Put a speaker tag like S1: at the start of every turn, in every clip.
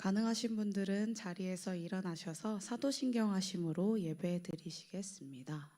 S1: 가능하신 분들은 자리에서 일어나셔서 사도신경하심으로 예배 드리시겠습니다.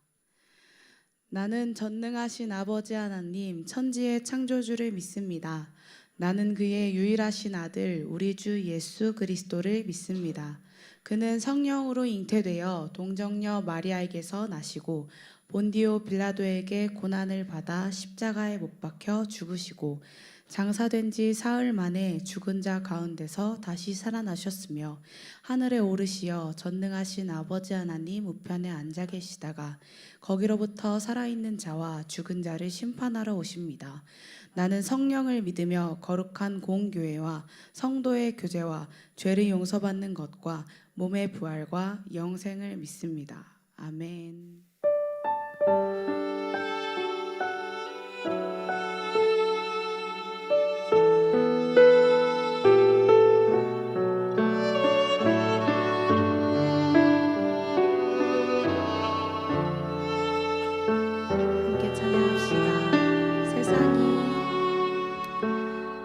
S1: 나는 전능하신 아버지 하나님 천지의 창조주를 믿습니다. 나는 그의 유일하신 아들 우리 주 예수 그리스도를 믿습니다. 그는 성령으로 잉태되어 동정녀 마리아에게서 나시고 본디오 빌라도에게 고난을 받아 십자가에 못 박혀 죽으시고 장사된 지 사흘 만에 죽은 자 가운데서 다시 살아나셨으며 하늘에 오르시어 전능하신 아버지 하나님 우편에 앉아 계시다가 거기로부터 살아있는 자와 죽은 자를 심판하러 오십니다. 나는 성령을 믿으며 거룩한 공교회와 성도의 교제와 죄를 용서받는 것과 몸의 부활과 영생을 믿습니다. 아멘. 함께 찬양합시다.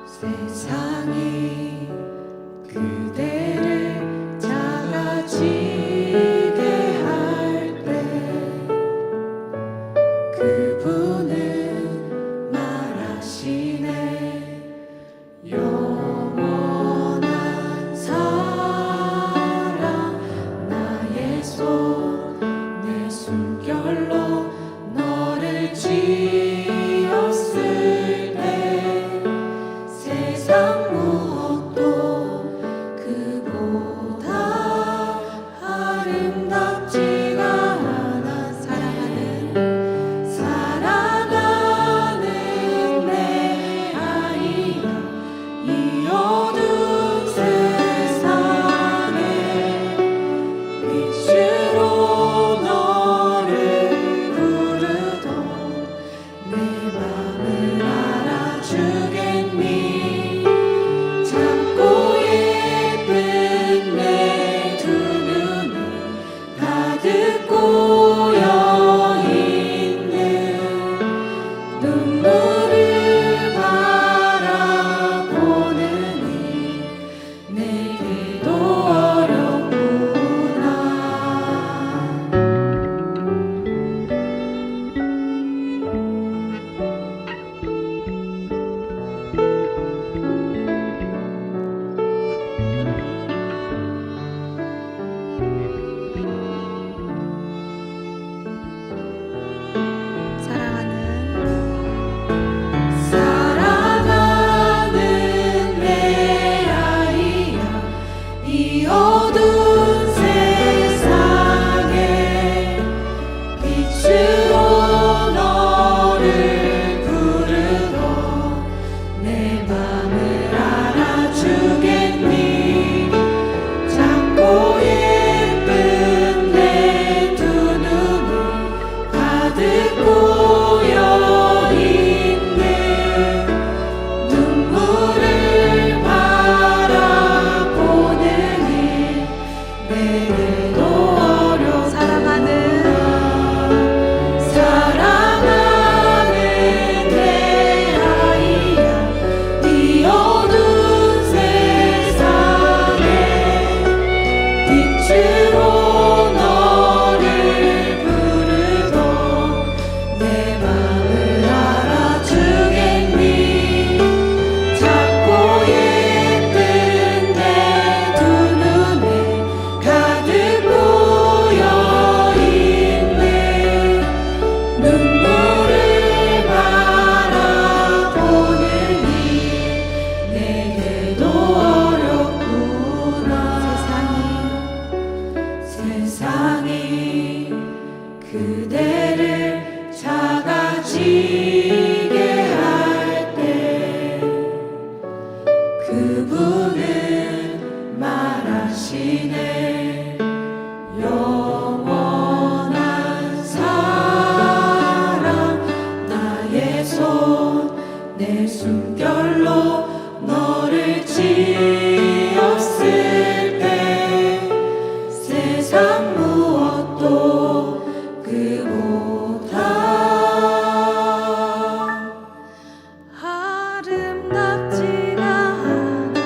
S1: 세상이 그대를 작아지게 할 때 그분은 말하시네. 영원한 사랑 나의 손 내 숨결로 너를 지었을 때 세상 무엇도 그보다 아름답지가 않아. 사랑하는 내 아이야, 이 어두운 세상에 빛으로 너를 부르던 내 맘을 알아주겠니. 작고 예쁜 내 두 눈에 가득 고여있는 눈물을 바라보느니 내게도 어렵구나. 사랑하는 내 아이야, 이 어두운 세상에 빛으로 너를 부르던 내 맘을 알아주겠니. 작고 예쁜 내 두 눈에 가득 고여있는 눈물을 바라보느니 내게도 어려워. 사랑하는 내 아이야, 이 어두운 세상에 빛으로 너를 부르던 내 맘을 알아주겠니. 작고 예쁜 내 두 눈에 가득 고여있는 눈물을 바라보느니 내게도 어렵구나. 세상이 그대를 작아지게 할 때 그분은 말하시네. 영원한 사랑 나의 손 내 숨결로 너를 지었을 때 세상 무엇도 그보다 아름답지가 않네.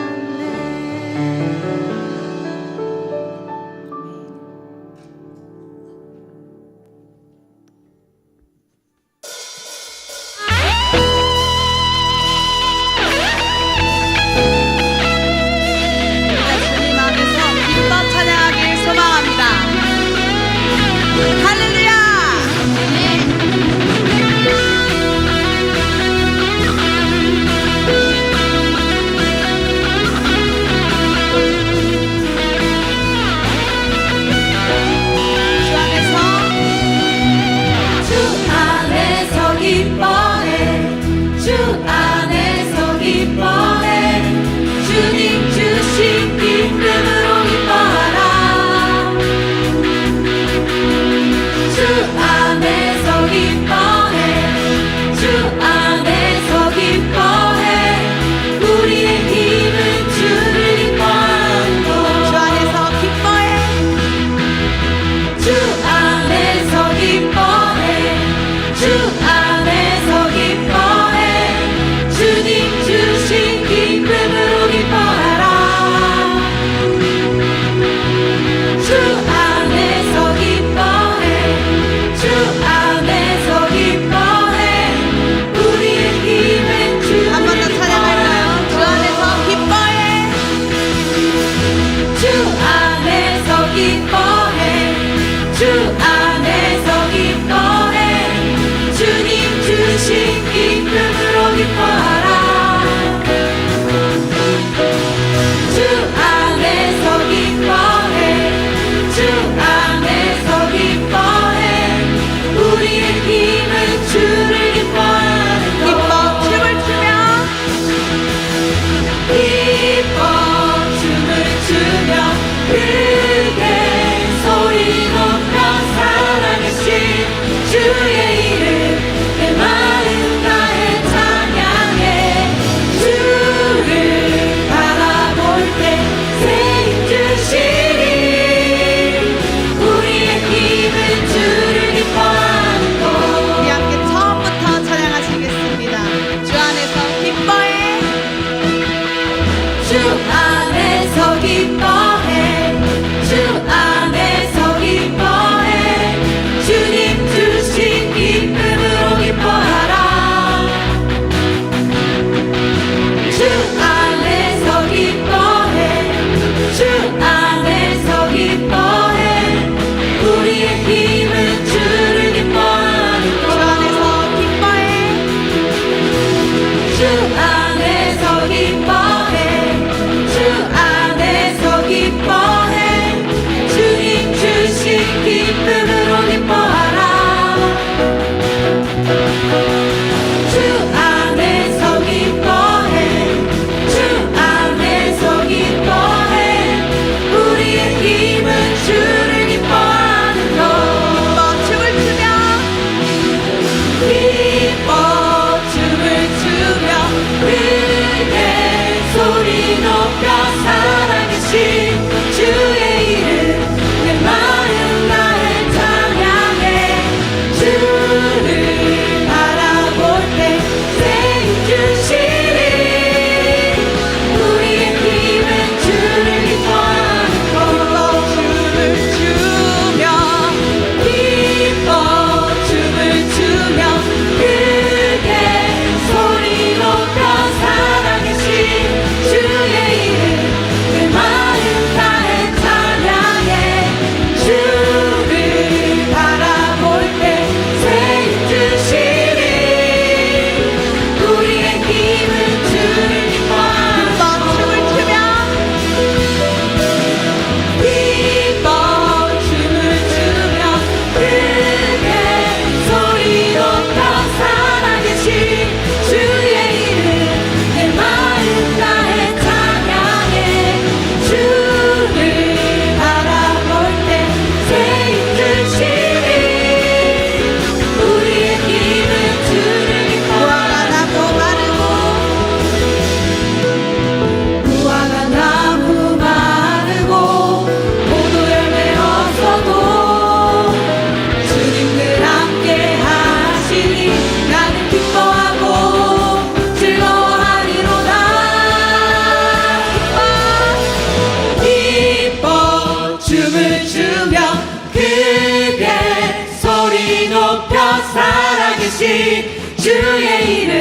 S2: 주의 이름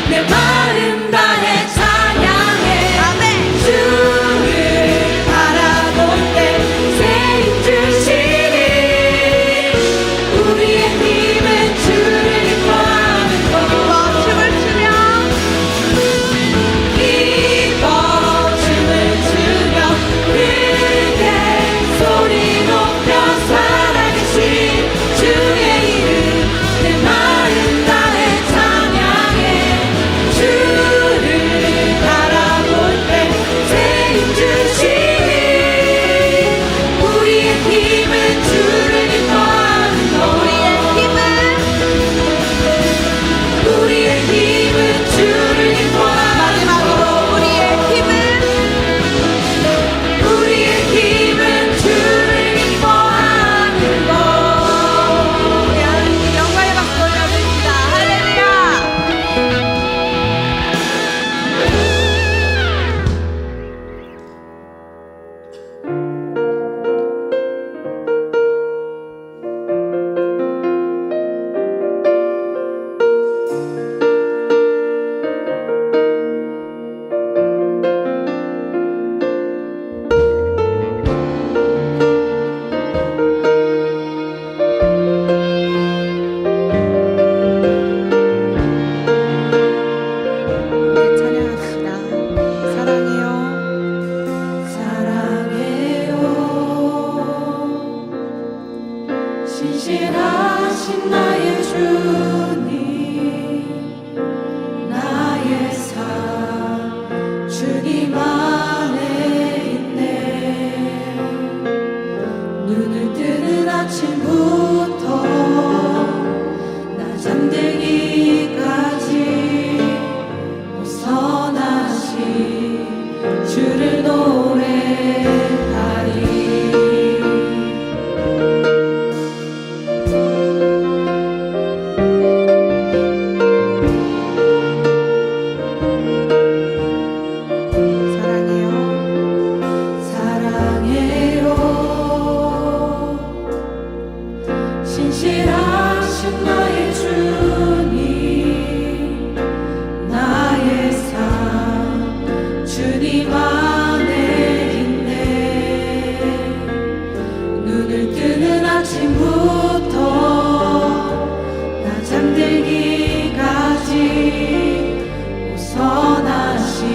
S2: 내 마음 다해 찬양해. 아멘. 주를 바라볼 때 새 힘 주시니 우리의 힘은 주를 기뻐하는 것. 춤을 추며 기뻐 춤을 추며 크게 소리 높여 살아계신 주의 이름 내 마음 다해 찬양해. 주를 바라볼 때 새 힘 주시니 우리의 힘은 주를 기뻐하는 것. 우리의 힘은 주를 기뻐하는 것. 우리의 힘은 주를 기뻐하는 것. 우리 하나님께 영광의 박수 올려드립니다. 할렐루야.
S1: 함께 찬양합시다. 사랑해요.
S2: 사랑해요. 신실하신 나의 주님 나의 삶 주님 안에 있네. 눈을 뜨는 아침부터 나 잠들기까지 선하신 주를 노래하리.
S1: 사랑해요.
S2: 사랑해요. 신실하신 나의 주님 나의 삶 주님 안에 있네. 눈을 뜨는 아침부터 나 잠들기까지 선하신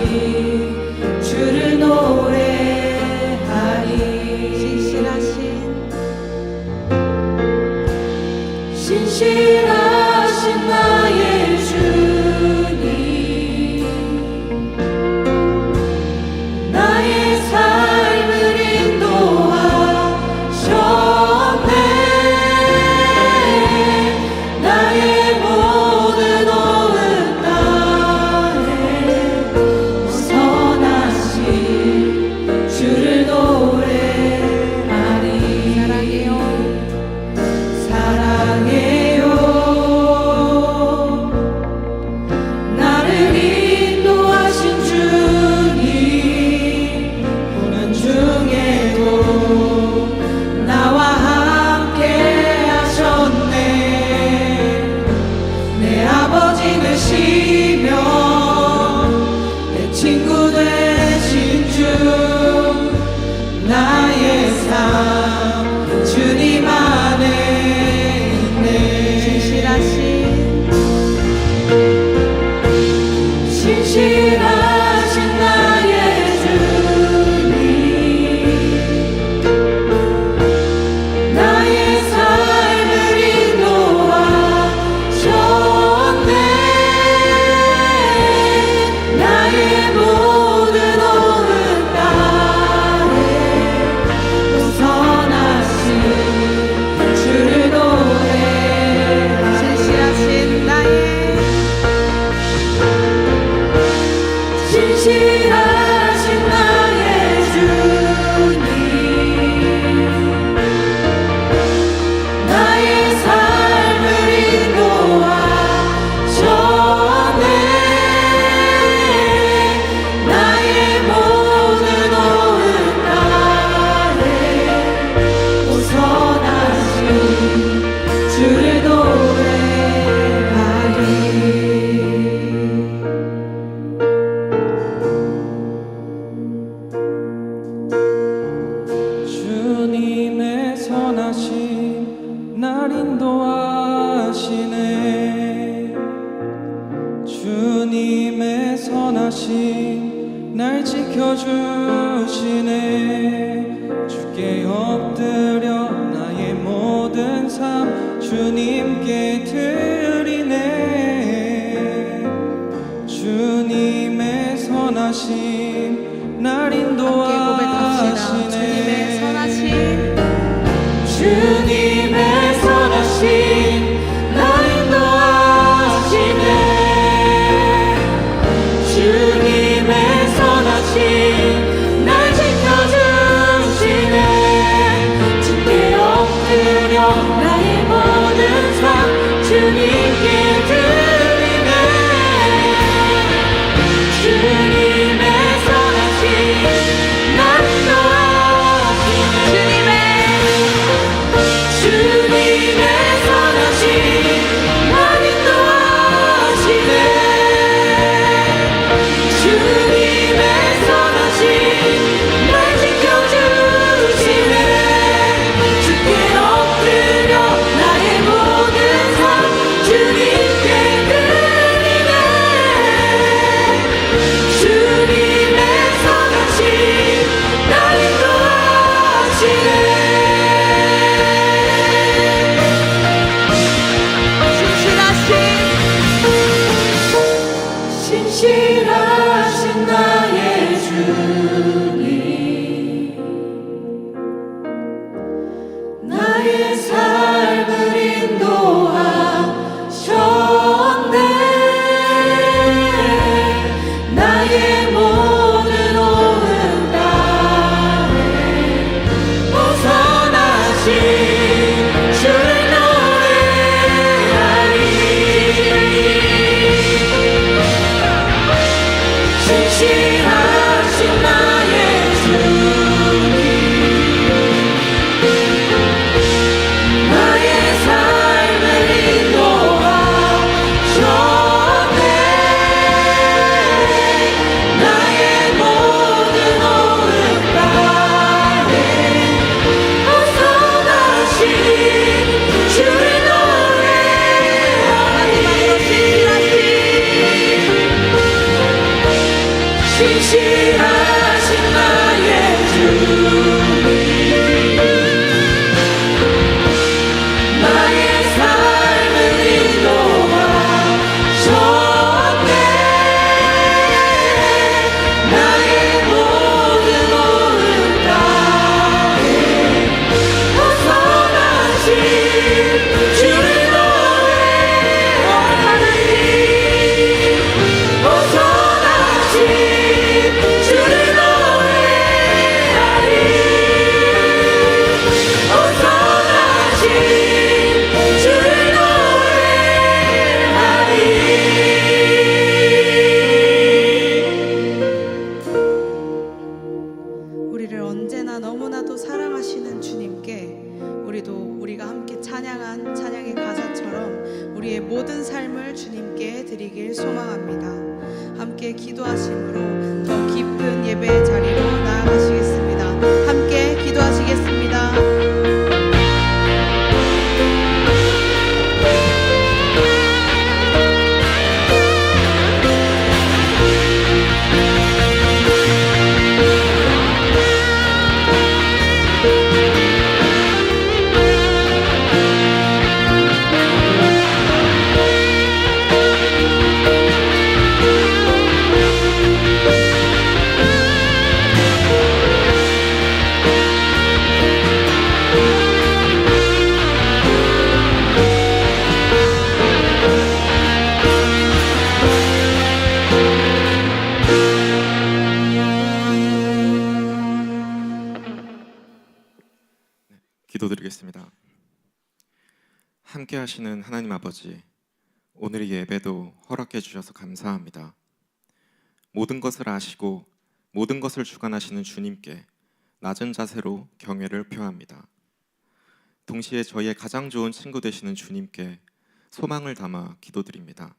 S2: 주를 노래하리. 신실하신 나의 주님 나의 삶을 인도하셨네. 나의 모든 오은 땅에 선하신 주를 노래하리. 사랑해요. 나를 인도하신 주님 고난 중에도 나와 함께 하셨네. 내 아버지 되시며 내 친구 되신 주 나의 삶 주님 안에 있네. 신실하신 나의 주님 나의 삶을 인도하셨네. 나의 모든 오은 땅에 선하신 주를 노래하리. 신실하신 나의 주님 나의 삶을 인도하셨네. 나의 모든 오은 땅에 선하신 주를 노래하리.
S3: 선하신 날 지켜주시네. 주께 엎드려 나의 모든 삶 주님께 드리네. 주님의 선하심 날 인도하시네.
S1: 주님의 선하심,
S2: 주님의 선하심 날 인도하시네. 주님의 선하심 날 지켜주시네. 주께 엎드려 나의 모든 삶 주님께 드리네. 주님의 선하심 날 인도하시네. 주님의 선하심 날 인도하시네. 주님의 선하심 날 지켜주시네. 주께 엎드려 나의 모든 삶 주님께 드리네. 주님의 선하심 날 인도하시네. 신실하신 나의 주님, 나의 삶을 인도하셨네. 나의 모든 오는 날에 벗어나신 주를 노래하리. 신실하신 나의 주님, 나의 삶을 인도하셨네. 나의 모든 오는 날에 벗어나신 주를 노래하리. 신실하신 나의 주님, 나의 삶을 인도하셨네. 나의 모든 오는 날에 벗어나신 주를 노래하리. 벗어나신 주를 노래하리. 벗어나신 주를 노래하리.
S1: 우리를 언제나 너무나도 사랑하시는 주님께 우리가 함께 찬양한 찬양의 가사처럼 우리의 모든 삶을 주님께 드리길 소망합니다. 함께 기도하심으로 더 깊은 예배의 자리로 나아가시겠습니다. 함께 기도하시겠습니다.
S4: 기도드리겠습니다. 함께 하시는 하나님 아버지, 오늘의 예배도 허락해 주셔서 감사합니다. 모든 것을 아시고 모든 것을 주관하시는 주님께 낮은 자세로 경외를 표합니다. 동시에 저희의 가장 좋은 친구 되시는 주님께 소망을 담아 기도드립니다.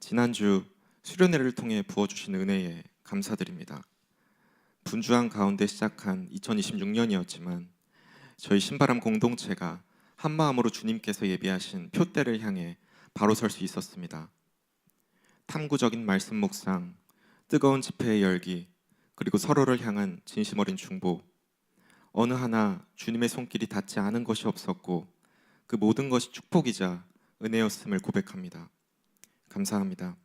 S4: 지난주 수련회를 통해 부어주신 은혜에 감사드립니다. 분주한 가운데 시작한 2026년이었지만 저희 신바람 공동체가 한마음으로 주님께서 예비하신 표대를 향해 바로 설 수 있었습니다. 탐구적인 말씀 묵상, 뜨거운 집회의 열기, 그리고 서로를 향한 진심 어린 중보. 어느 하나 주님의 손길이 닿지 않은 것이 없었고 그 모든 것이 축복이자 은혜였음을 고백합니다. 감사합니다.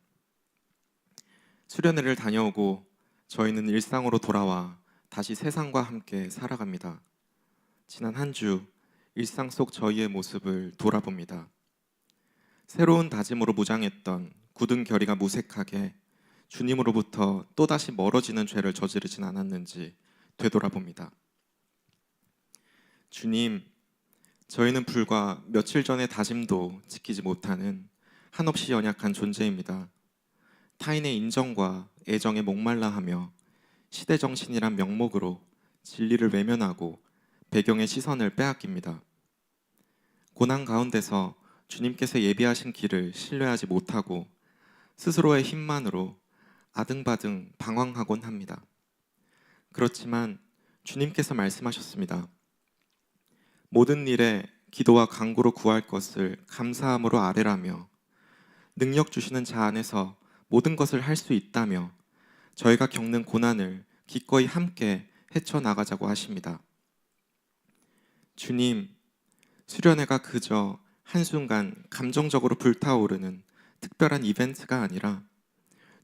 S4: 수련회를 다녀오고 저희는 일상으로 돌아와 다시 세상과 함께 살아갑니다. 지난 한 주 일상 속 저희의 모습을 돌아봅니다. 새로운 다짐으로 무장했던 굳은 결의가 무색하게 주님으로부터 또다시 멀어지는 죄를 저지르진 않았는지 되돌아봅니다. 주님, 저희는 불과 며칠 전의 다짐도 지키지 못하는 한없이 연약한 존재입니다. 타인의 인정과 애정에 목말라 하며 시대정신이란 명목으로 진리를 외면하고 배경의 시선을 빼앗깁니다. 고난 가운데서 주님께서 예비하신 길을 신뢰하지 못하고 스스로의 힘만으로 아등바등 방황하곤 합니다. 그렇지만 주님께서 말씀하셨습니다. 모든 일에 기도와 간구로 구할 것을 감사함으로 아뢰라며 능력 주시는 자 안에서 모든 것을 할 수 있다며 저희가 겪는 고난을 기꺼이 함께 헤쳐나가자고 하십니다. 주님, 수련회가 그저 한순간 감정적으로 불타오르는 특별한 이벤트가 아니라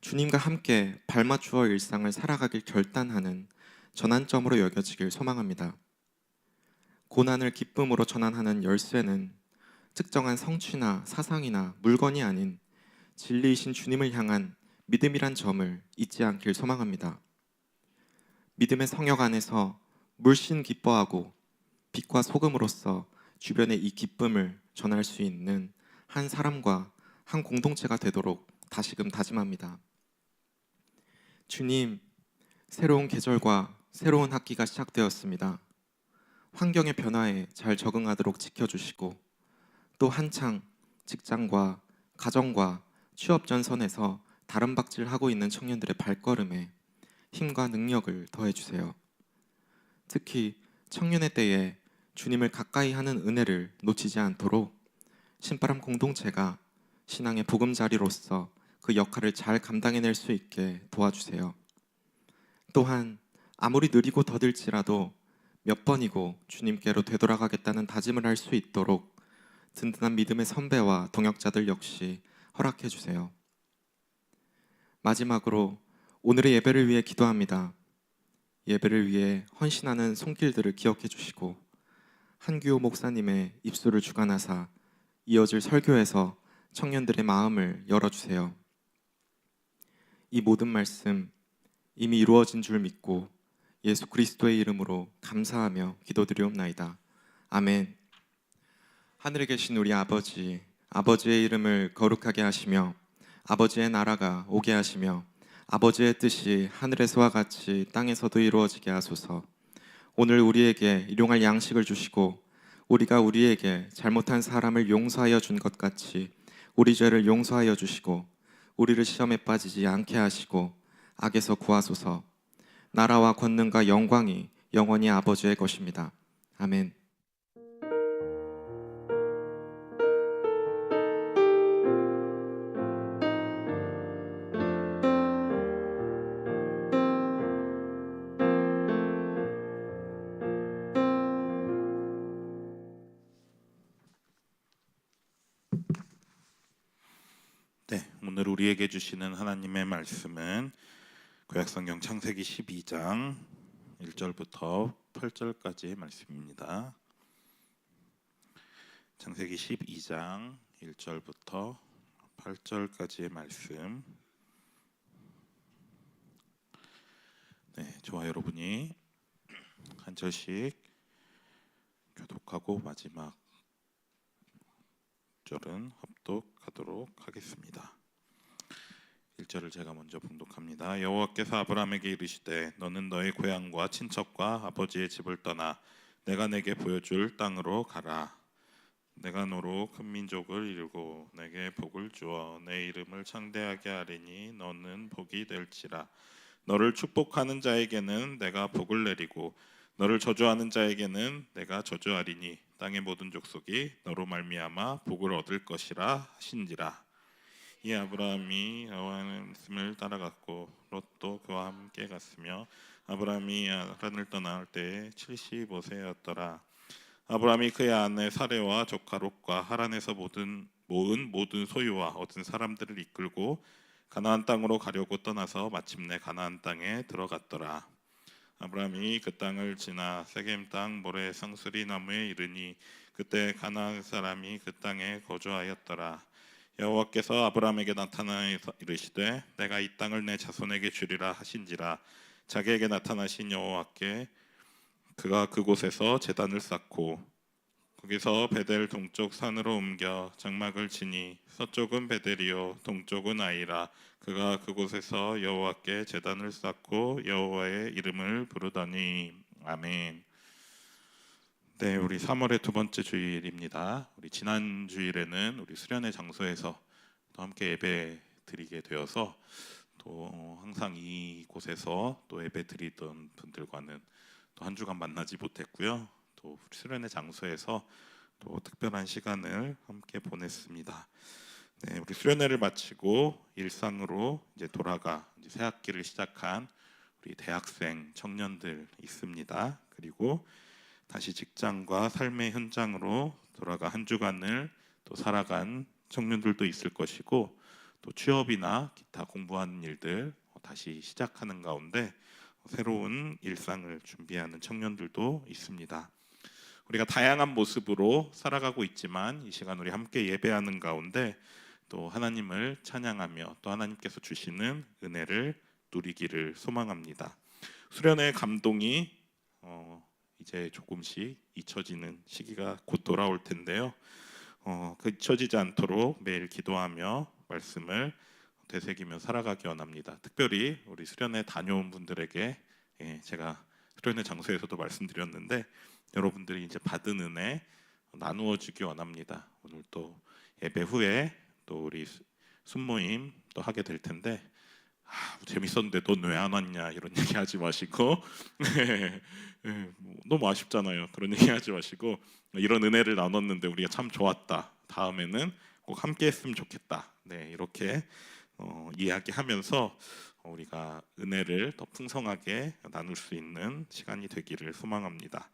S4: 주님과 함께 발맞추어 일상을 살아가길 결단하는 전환점으로 여겨지길 소망합니다. 고난을 기쁨으로 전환하는 열쇠는 특정한 성취나 사상이나 물건이 아닌 진리이신 주님을 향한 믿음이란 점을 잊지 않길 소망합니다. 믿음의 성역 안에서 물씬 기뻐하고 빛과 소금으로서 주변에 이 기쁨을 전할 수 있는 한 사람과 한 공동체가 되도록 다시금 다짐합니다. 주님, 새로운 계절과 새로운 학기가 시작되었습니다. 환경의 변화에 잘 적응하도록 지켜주시고 또 한창 직장과 가정과 취업 전선에서 다름박질하고 있는 청년들의 발걸음에 힘과 능력을 더해주세요. 특히 청년의 때에 주님을 가까이 하는 은혜를 놓치지 않도록 신바람 공동체가 신앙의 보금자리로서 그 역할을 잘 감당해낼 수 있게 도와주세요. 또한 아무리 느리고 더딜지라도 몇 번이고 주님께로 되돌아가겠다는 다짐을 할 수 있도록 든든한 믿음의 선배와 동역자들 역시 허락해 주세요. 마지막으로 오늘의 예배를 위해 기도합니다. 예배를 위해 헌신하는 손길들을 기억해 주시고 한규호 목사님의 입술을 주관하사 이어질 설교에서 청년들의 마음을 열어주세요. 이 모든 말씀 이미 이루어진 줄 믿고 예수 그리스도의 이름으로 감사하며 기도드리옵나이다. 아멘. 하늘에 계신 우리 아버지, 아버지의 이름을 거룩하게 하시며 아버지의 나라가 오게 하시며 아버지의 뜻이 하늘에서와 같이 땅에서도 이루어지게 하소서. 오늘 우리에게 일용할 양식을 주시고 우리가 우리에게 잘못한 사람을 용서하여 준 것 같이 우리 죄를 용서하여 주시고 우리를 시험에 빠지지 않게 하시고 악에서 구하소서. 나라와 권능과 영광이 영원히 아버지의 것입니다. 아멘.
S5: 네, 오늘 우리에게 주시는 하나님의 말씀은 구약성경 창세기 12장 1절부터 8절까지의 말씀입니다. 창세기 12장 1절부터 8절까지의 말씀. 네, 저와 여러분이 한 절씩 교독하고 마지막 절은 합독하도록 하겠습니다. 1절을 제가 먼저 봉독합니다. 여호와께서 아브라함에게 이르시되 너는 너의 고향과 친척과 아버지의 집을 떠나 내가 내게 보여줄 땅으로 가라. 내가 너로 큰 민족을 이루고 내게 복을 주어 내 이름을 창대하게 하리니 너는 복이 될지라. 너를 축복하는 자에게는 내가 복을 내리고 너를 저주하는 자에게는 내가 저주하리니 땅의 모든 족속이 너로 말미암아 복을 얻을 것이라 하신지라. 이 아브라함이 여호와의 말씀을 따라갔고 롯도 그와 함께 갔으며 아브라함이 하란을 떠날 때에 75세였더라. 아브라함이 그의 아내 사레와 조카 롯과 하란에서 모은 모든 소유와 얻은 사람들을 이끌고 가나안 땅으로 가려고 떠나서 마침내 가나안 땅에 들어갔더라. 아브라함이 그 땅을 지나 세겜 땅 모레 상수리 나무에 이르니 그때 가나안 사람이 그 땅에 거주하였더라. 여호와께서 아브라함에게 나타나서 이르시되 내가 이 땅을 내 자손에게 주리라 하신지라. 자기에게 나타나신 여호와께 그가 그곳에서 제단을 쌓고 거기서 베델 동쪽 산으로 옮겨 장막을 치니 서쪽은 베델이요 동쪽은 아이라. 그가 그곳에서 여호와께 제단을 쌓고 여호와의 이름을 부르더니. 아멘. 네, 우리 3월의 두 번째 주일입니다. 우리 지난 주일에는 우리 수련회 장소에서 또 함께 예배 드리게 되어서 또 항상 이곳에서 또 예배 드리던 분들과는 또 한 주간 만나지 못했고요. 또 수련회 장소에서 또 특별한 시간을 함께 보냈습니다. 네, 우리 수련회를 마치고 일상으로 이제 돌아가 이제 새 학기를 시작한 우리 대학생 청년들 있습니다. 그리고 다시 직장과 삶의 현장으로 돌아가 한 주간을 또 살아간 청년들도 있을 것이고 또 취업이나 기타 공부하는 일들 다시 시작하는 가운데 새로운 일상을 준비하는 청년들도 있습니다. 우리가 다양한 모습으로 살아가고 있지만 이 시간 우리 함께 예배하는 가운데 또 하나님을 찬양하며 또 하나님께서 주시는 은혜를 누리기를 소망합니다. 수련의 감동이 이제 조금씩 잊혀지는 시기가 곧 돌아올 텐데요. 그 잊혀지지 않도록 매일 기도하며 말씀을 되새기며 살아가기 원합니다. 특별히 우리 수련회 다녀온 분들에게 제가 수련회 장소에서도 말씀드렸는데 여러분들이 이제 받은 은혜 나누어 주기 원합니다. 오늘 또 예배 후에 또 우리 순모임 또 하게 될 텐데 재밌었는데 넌 왜 안 왔냐 이런 얘기 하지 마시고 너무 아쉽잖아요. 그런 얘기 하지 마시고 이런 은혜를 나눴는데 우리가 참 좋았다. 다음에는 꼭 함께 했으면 좋겠다. 네, 이렇게 이야기하면서 우리가 은혜를 더 풍성하게 나눌 수 있는 시간이 되기를 소망합니다.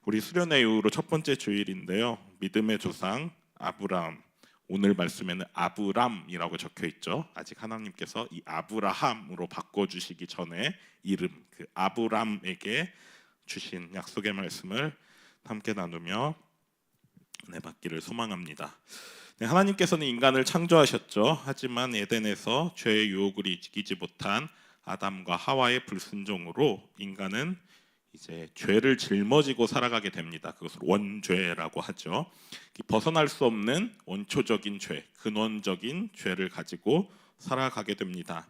S5: 우리 수련회 이후로 첫 번째 주일인데요. 믿음의 조상 아브라함, 오늘 말씀에는 아브람이라고 적혀 있죠. 아직 하나님께서 이 아브라함으로 바꿔주시기 전에 이름 그 아브람에게 주신 약속의 말씀을 함께 나누며 은혜 받기를 소망합니다. 네, 하나님께서는 인간을 창조하셨죠. 하지만 에덴에서 죄의 유혹을 이기지 못한 아담과 하와의 불순종으로 인간은 이제 죄를 짊어지고 살아가게 됩니다. 그것을 원죄라고 하죠. 벗어날 수 없는 원초적인 죄, 근원적인 죄를 가지고 살아가게 됩니다.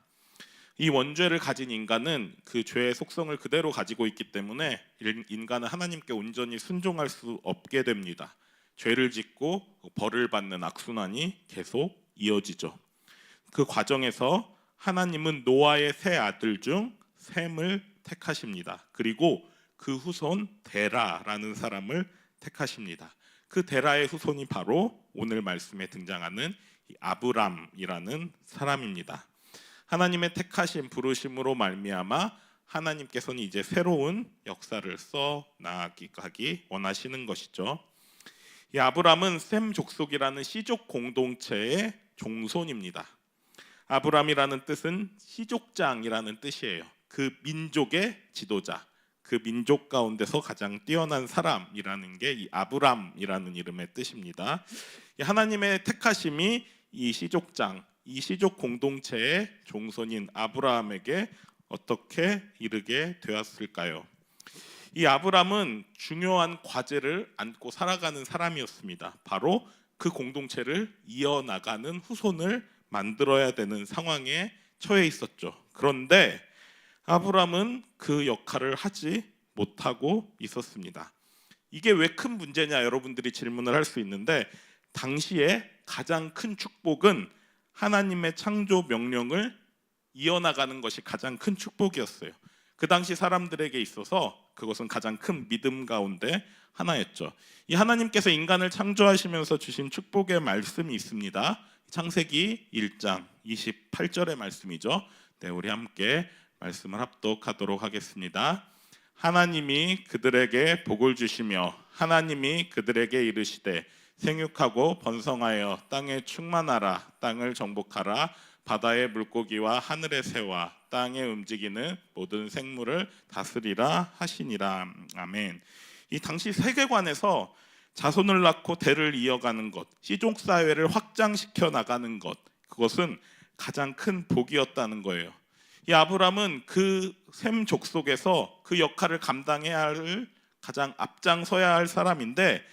S5: 이 원죄를 가진 인간은 그 죄의 속성을 그대로 가지고 있기 때문에 인간은 하나님께 온전히 순종할 수 없게 됩니다. 죄를 짓고 벌을 받는 악순환이 계속 이어지죠. 그 과정에서 하나님은 노아의 세 아들 중 셈을 택하십니다. 그리고 그 후손 데라라는 사람을 택하십니다. 그 데라의 후손이 바로 오늘 말씀에 등장하는 이 아브람이라는 사람입니다. 하나님의 택하심 부르심으로 말미암아 하나님께서는 이제 새로운 역사를 써 나가기 원하시는 것이죠. 이 아브람은 셈 족속이라는 시족 공동체의 종손입니다. 아브람이라는 뜻은 시족장이라는 뜻이에요. 그 민족의 지도자, 그 민족 가운데서 가장 뛰어난 사람이라는 게 이 아브람이라는 이름의 뜻입니다. 하나님의 택하심이 이 시족장, 이 시족 공동체의 종손인 아브라함에게 어떻게 이르게 되었을까요? 이 아브람은 중요한 과제를 안고 살아가는 사람이었습니다. 바로 그 공동체를 이어나가는 후손을 만들어야 되는 상황에 처해 있었죠. 그런데 아브람은 그 역할을 하지 못하고 있었습니다. 이게 왜 큰 문제냐 여러분들이 질문을 할 수 있는데 당시에 가장 큰 축복은 하나님의 창조 명령을 이어나가는 것이 가장 큰 축복이었어요. 그 당시 사람들에게 있어서 그것은 가장 큰 믿음 가운데 하나였죠. 이 하나님께서 인간을 창조하시면서 주신 축복의 말씀이 있습니다. 창세기 1장 28절의 말씀이죠. 네, 우리 함께 말씀을 합독하도록 하겠습니다. 하나님이 그들에게 복을 주시며 하나님이 그들에게 이르시되 생육하고 번성하여 땅에 충만하라. 땅을 정복하라. 바다의 물고기와 하늘의 새와 땅에 움직이는 모든 생물을 다스리라 하시니라. 아멘. 이 당시 세계관에서 자손을 낳고 대를 이어가는 것, 씨족 사회를 확장시켜 나가는 것, 그것은 가장 큰 복이었다는 거예요. 이 아브람은 그 셈 족속에서 그 역할을 감당해야 할 가장 앞장서야 할 사람인데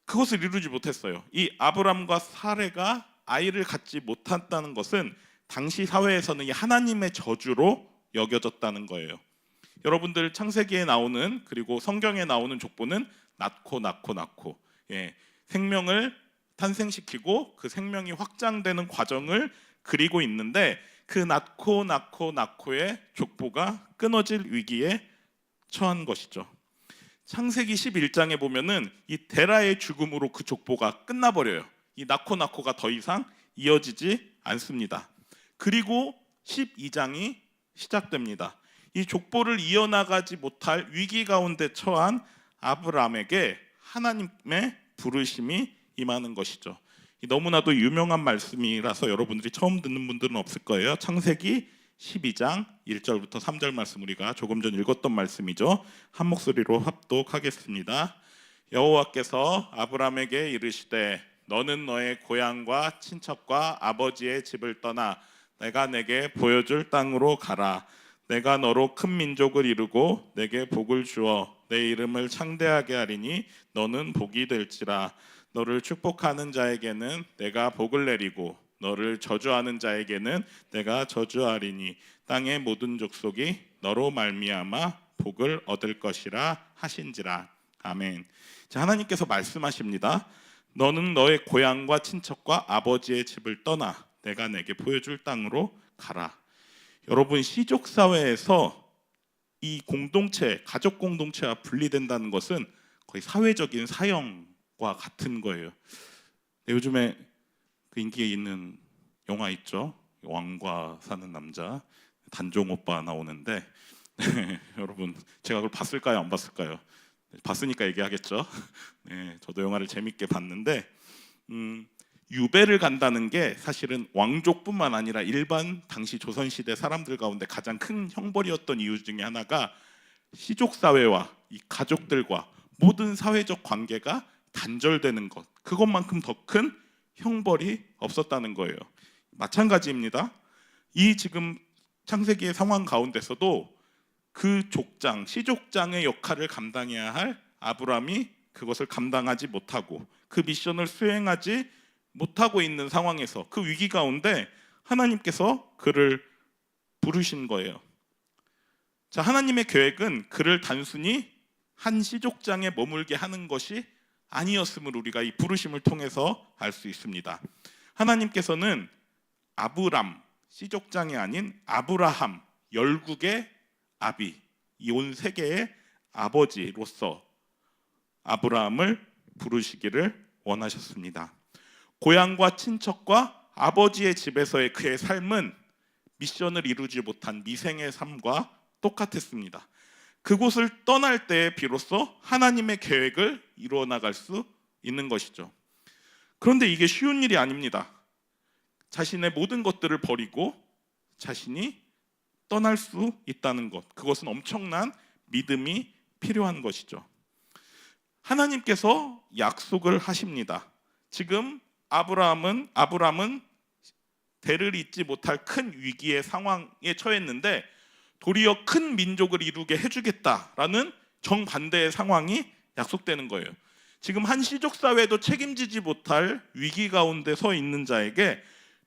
S5: 그것을 이루지 못했어요. 이 아브람과 사레가 아이를 갖지 못했다는 것은 당시 사회에서는 이 하나님의 저주로 여겨졌다는 거예요. 여러분들 창세기에 나오는 그리고 성경에 나오는 족보는 낳고 생명을 탄생시키고 그 생명이 확장되는 과정을 그리고 있는데 그 낳고의 족보가 끊어질 위기에 처한 것이죠. 창세기 11장에 보면은 이 데라의 죽음으로 그 족보가 끝나버려요. 이 낳고가 더 이상 이어지지 않습니다. 그리고 12장이 시작됩니다. 이 족보를 이어나가지 못할 위기 가운데 처한 아브람에게 하나님의 부르심이 임하는 것이죠. 너무나도 유명한 말씀이라서 여러분들이 처음 듣는 분들은 없을 거예요. 창세기 12장 1절부터 3절 말씀 우리가 조금 전 읽었던 말씀이죠. 한 목소리로 합독하겠습니다. 여호와께서 아브람에게 이르시되 너는 너의 고향과 친척과 아버지의 집을 떠나 내가 내게 보여줄 땅으로 가라. 내가 너로 큰 민족을 이루고 내게 복을 주어 내 이름을 창대하게 하리니 너는 복이 될지라. 너를 축복하는 자에게는 내가 복을 내리고 너를 저주하는 자에게는 내가 저주하리니 땅의 모든 족속이 너로 말미암아 복을 얻을 것이라 하신지라. 아멘. 자, 하나님께서 말씀하십니다. 너는 너의 고향과 친척과 아버지의 집을 떠나 내가 내게 보여줄 땅으로 가라. 여러분, 시족 사회에서 이 공동체, 가족 공동체와 분리된다는 것은 거의 사회적인 사형과 같은 거예요. 요즘에 그 인기에 있는 영화 있죠. 왕과 사는 남자, 단종 오빠 나오는데 여러분, 제가 그걸 봤을까요? 안 봤을까요? 봤으니까 얘기하겠죠. 네, 저도 영화를 재밌게 봤는데 유배를 간다는 게 사실은 왕족뿐만 아니라 일반 당시 조선시대 사람들 가운데 가장 큰 형벌이었던 이유 중에 하나가 시족 사회와 이 가족들과 모든 사회적 관계가 단절되는 것, 그것만큼 더 큰 형벌이 없었다는 거예요. 마찬가지입니다. 이 지금 창세기의 상황 가운데서도 그 족장, 시족장의 역할을 감당해야 할 아브람이 그것을 감당하지 못하고 그 미션을 수행하지 못하고 있는 상황에서 그 위기 가운데 하나님께서 그를 부르신 거예요. 자, 하나님의 계획은 그를 단순히 한 시족장에 머물게 하는 것이 아니었음을 우리가 이 부르심을 통해서 알 수 있습니다. 하나님께서는 아브람, 시족장이 아닌 아브라함, 열국의 아비, 이 온 세계의 아버지로서 아브라함을 부르시기를 원하셨습니다. 고향과 친척과 아버지의 집에서의 그의 삶은 미션을 이루지 못한 미생의 삶과 똑같았습니다. 그곳을 떠날 때에 비로소 하나님의 계획을 이루어 나갈 수 있는 것이죠. 그런데 이게 쉬운 일이 아닙니다. 자신의 모든 것들을 버리고 자신이 떠날 수 있다는 것, 그것은 엄청난 믿음이 필요한 것이죠. 하나님께서 약속을 하십니다. 지금 아브라함은 대를 잇지 못할 큰 위기의 상황에 처했는데 도리어 큰 민족을 이루게 해주겠다라는 정반대의 상황이 약속되는 거예요. 지금 한 시족 사회도 책임지지 못할 위기 가운데 서 있는 자에게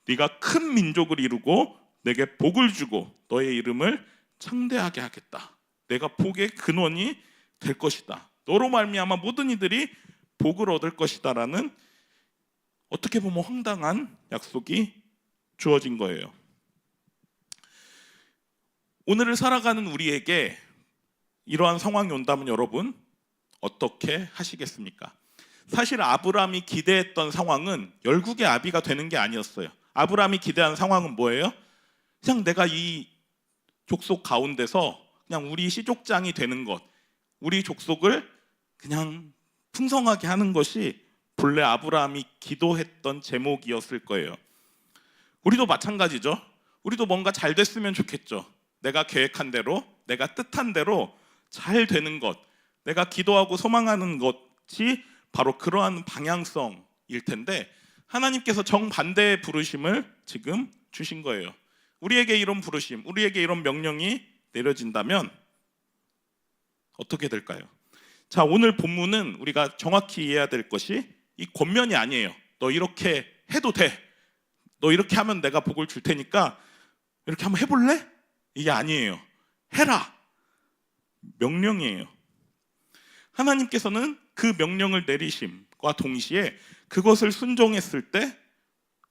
S5: 네가 큰 민족을 이루고 내게 복을 주고 너의 이름을 창대하게 하겠다. 내가 복의 근원이 될 것이다. 너로 말미암아 모든 이들이 복을 얻을 것이다라는 어떻게 보면 황당한 약속이 주어진 거예요. 오늘을 살아가는 우리에게 이러한 상황이 온다면 여러분 어떻게 하시겠습니까? 사실 아브라함이 기대했던 상황은 열국의 아비가 되는 게 아니었어요. 아브라함이 기대한 상황은 뭐예요? 그냥 내가 이 족속 가운데서 그냥 우리 시족장이 되는 것, 우리 족속을 그냥 풍성하게 하는 것이 본래 아브라함이 기도했던 제목이었을 거예요. 우리도 마찬가지죠. 우리도 뭔가 잘 됐으면 좋겠죠. 내가 계획한 대로, 내가 뜻한 대로 잘 되는 것, 내가 기도하고 소망하는 것이 바로 그러한 방향성일 텐데 하나님께서 정반대의 부르심을 지금 주신 거예요. 우리에게 이런 부르심, 우리에게 이런 명령이 내려진다면 어떻게 될까요? 자, 오늘 본문은 우리가 정확히 이해해야 될 것이 이 권면이 아니에요. 너 이렇게 해도 돼. 너 이렇게 하면 내가 복을 줄 테니까 이렇게 한번 해볼래? 이게 아니에요. 해라. 명령이에요. 하나님께서는 그 명령을 내리심과 동시에 그것을 순종했을 때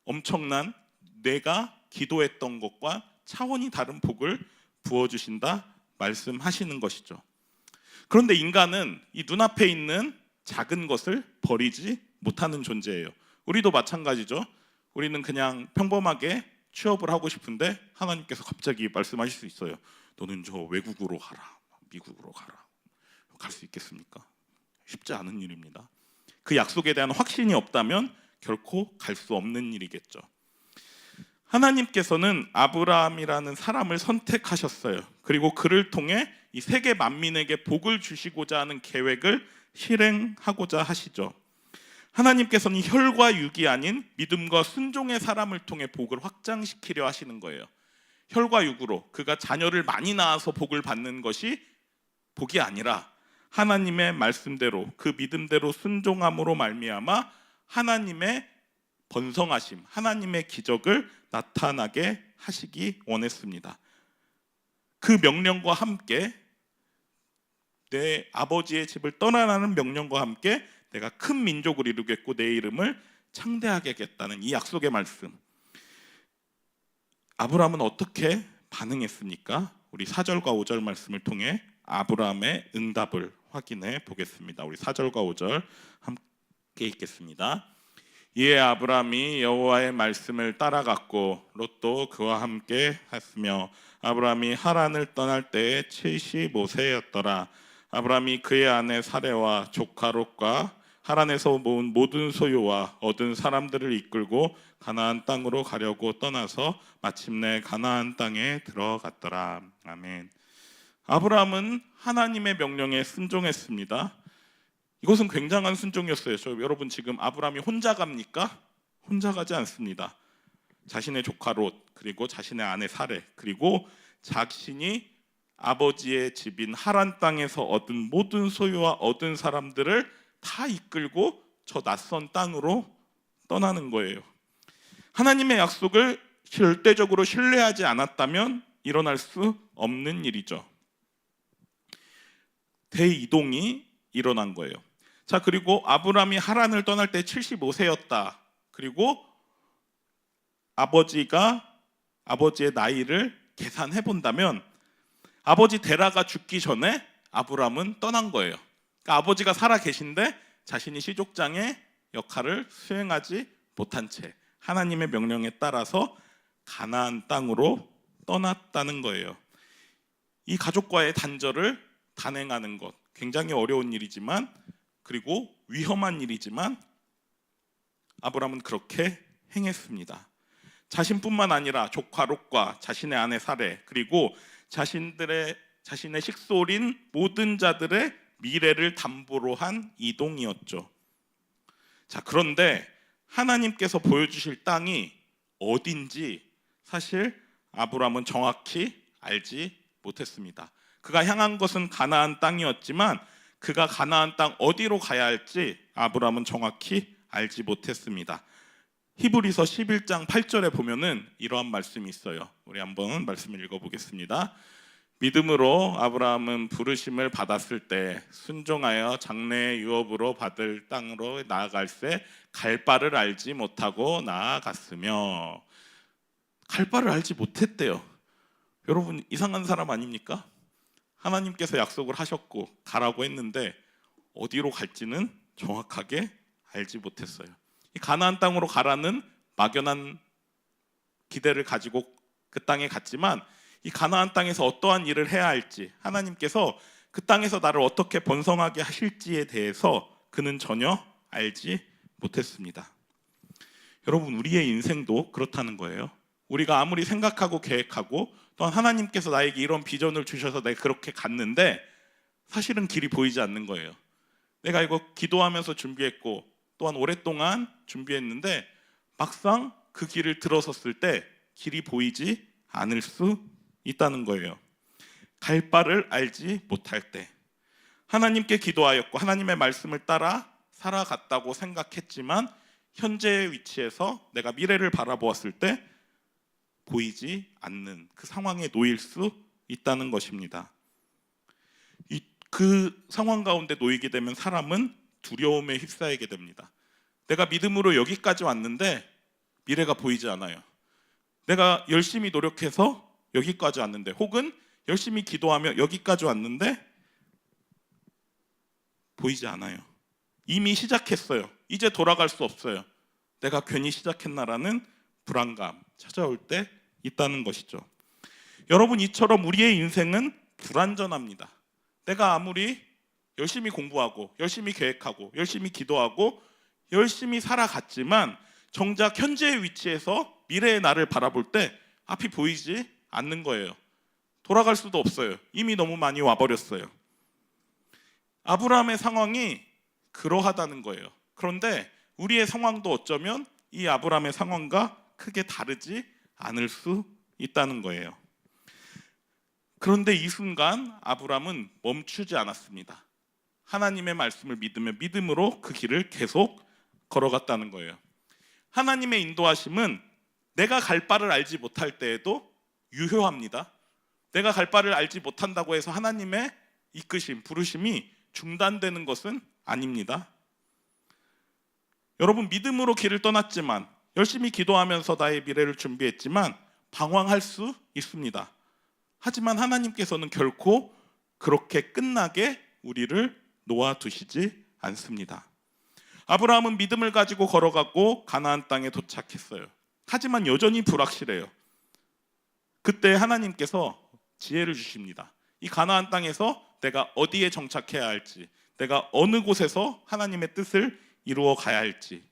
S5: 엄청난 내가 기도했던 것과 차원이 다른 복을 부어주신다 말씀하시는 것이죠. 그런데 인간은 이 눈앞에 있는 작은 것을 버리지 못하는 존재예요. 우리도 마찬가지죠. 우리는 그냥 평범하게 취업을 하고 싶은데 하나님께서 갑자기 말씀하실 수 있어요. 너는 저 외국으로 가라, 미국으로 가라. 갈 수 있겠습니까? 쉽지 않은 일입니다. 그 약속에 대한 확신이 없다면 결코 갈 수 없는 일이겠죠. 하나님께서는 아브라함이라는 사람을 선택하셨어요. 그리고 그를 통해 이 세계 만민에게 복을 주시고자 하는 계획을 실행하고자 하시죠. 하나님께서는 혈과 육이 아닌 믿음과 순종의 사람을 통해 복을 확장시키려 하시는 거예요. 혈과 육으로 그가 자녀를 많이 낳아서 복을 받는 것이 복이 아니라 하나님의 말씀대로 그 믿음대로 순종함으로 말미암아 하나님의 번성하심, 하나님의 기적을 나타나게 하시기 원했습니다. 그 명령과 함께 내 아버지의 집을 떠나라는 명령과 함께 내가 큰 민족을 이루겠고 내 이름을 창대하게 하겠다는 이 약속의 말씀. 아브라함은 어떻게 반응했습니까? 우리 4절과 5절 말씀을 통해 아브라함의 응답을 확인해 보겠습니다. 우리 4절과 5절 함께 읽겠습니다. 이에 아브라함이 여호와의 말씀을 따라갔고 롯도 그와 함께 했으며 아브라함이 하란을 떠날 때에 75세였더라. 아브라함이 그의 아내 사레와 조카 롯과 하란에서 모은 모든 소유와 얻은 사람들을 이끌고 가나안 땅으로 가려고 떠나서 마침내 가나안 땅에 들어갔더라. 아멘. 아브라함은 하나님의 명령에 순종했습니다. 이것은 굉장한 순종이었어요. 여러분 지금 아브라함이 혼자 갑니까? 혼자 가지 않습니다. 자신의 조카 롯, 그리고 자신의 아내 사레, 그리고 자신이 아버지의 집인 하란 땅에서 얻은 모든 소유와 얻은 사람들을 다 이끌고 저 낯선 땅으로 떠나는 거예요. 하나님의 약속을 절대적으로 신뢰하지 않았다면 일어날 수 없는 일이죠. 대이동이 일어난 거예요. 자, 그리고 아브라함이 하란을 떠날 때 75세였다. 그리고 아버지의 나이를 계산해 본다면 아버지 데라가 죽기 전에 아브라함은 떠난 거예요. 그러니까 아버지가 살아 계신데 자신이 시족장의 역할을 수행하지 못한 채 하나님의 명령에 따라서 가나안 땅으로 떠났다는 거예요. 이 가족과의 단절을 단행하는 것 굉장히 어려운 일이지만 그리고 위험한 일이지만 아브라함은 그렇게 행했습니다. 자신뿐만 아니라 조카 롯과 자신의 아내 사레 그리고 자신의 식솔인 모든 자들의 미래를 담보로 한 이동이었죠. 자, 그런데 하나님께서 보여주실 땅이 어딘지 사실 아브라함은 정확히 알지 못했습니다. 그가 향한 것은 가나안 땅이었지만 그가 가나안 땅 어디로 가야 할지 아브라함은 정확히 알지 못했습니다. 히브리서 11장 8절에 보면은 이러한 말씀이 있어요. 우리 한번 말씀을 읽어보겠습니다. 믿음으로 아브라함은 부르심을 받았을 때 순종하여 장래의 유업으로 받을 땅으로 나아갈새 갈 바를 알지 못하고 나아갔으며. 갈 바를 알지 못했대요. 여러분 이상한 사람 아닙니까? 하나님께서 약속을 하셨고 가라고 했는데 어디로 갈지는 정확하게 알지 못했어요. 이 가나안 땅으로 가라는 막연한 기대를 가지고 그 땅에 갔지만 이 가나안 땅에서 어떠한 일을 해야 할지, 하나님께서 그 땅에서 나를 어떻게 번성하게 하실지에 대해서 그는 전혀 알지 못했습니다. 여러분, 우리의 인생도 그렇다는 거예요. 우리가 아무리 생각하고 계획하고 또한 하나님께서 나에게 이런 비전을 주셔서 내가 그렇게 갔는데 사실은 길이 보이지 않는 거예요. 내가 이거 기도하면서 준비했고 또한 오랫동안 준비했는데 막상 그 길을 들어섰을 때 길이 보이지 않을 수 있다는 거예요. 갈 바를 알지 못할 때, 하나님께 기도하였고 하나님의 말씀을 따라 살아갔다고 생각했지만 현재의 위치에서 내가 미래를 바라보았을 때 보이지 않는 그 상황에 놓일 수 있다는 것입니다. 그 상황 가운데 놓이게 되면 사람은 두려움에 휩싸이게 됩니다. 내가 믿음으로 여기까지 왔는데 미래가 보이지 않아요. 내가 열심히 노력해서 여기까지 왔는데, 혹은 열심히 기도하며 여기까지 왔는데 보이지 않아요. 이미 시작했어요. 이제 돌아갈 수 없어요. 내가 괜히 시작했나라는 불안감 찾아올 때 있다는 것이죠. 여러분, 이처럼 우리의 인생은 불완전합니다. 내가 아무리 열심히 공부하고 열심히 계획하고 열심히 기도하고 열심히 살아갔지만 정작 현재의 위치에서 미래의 나를 바라볼 때 앞이 보이지 않는 거예요. 돌아갈 수도 없어요. 이미 너무 많이 와버렸어요. 아브라함의 상황이 그러하다는 거예요. 그런데 우리의 상황도 어쩌면 이 아브라함의 상황과 크게 다르지 않을 수 있다는 거예요. 그런데 이 순간 아브라함은 멈추지 않았습니다. 하나님의 말씀을 믿으며 믿음으로 그 길을 계속 걸어갔다는 거예요. 하나님의 인도하심은 내가 갈 바를 알지 못할 때에도 유효합니다. 내가 갈 바를 알지 못한다고 해서 하나님의 이끄심, 부르심이 중단되는 것은 아닙니다. 여러분, 믿음으로 길을 떠났지만, 열심히 기도하면서 나의 미래를 준비했지만 방황할 수 있습니다. 하지만 하나님께서는 결코 그렇게 끝나게 우리를 놓아두시지 않습니다. 아브라함은 믿음을 가지고 걸어가고 가나안 땅에 도착했어요. 하지만 여전히 불확실해요. 그때 하나님께서 지혜를 주십니다. 이 가나안 땅에서 내가 어디에 정착해야 할지, 내가 어느 곳에서 하나님의 뜻을 이루어 가야 할지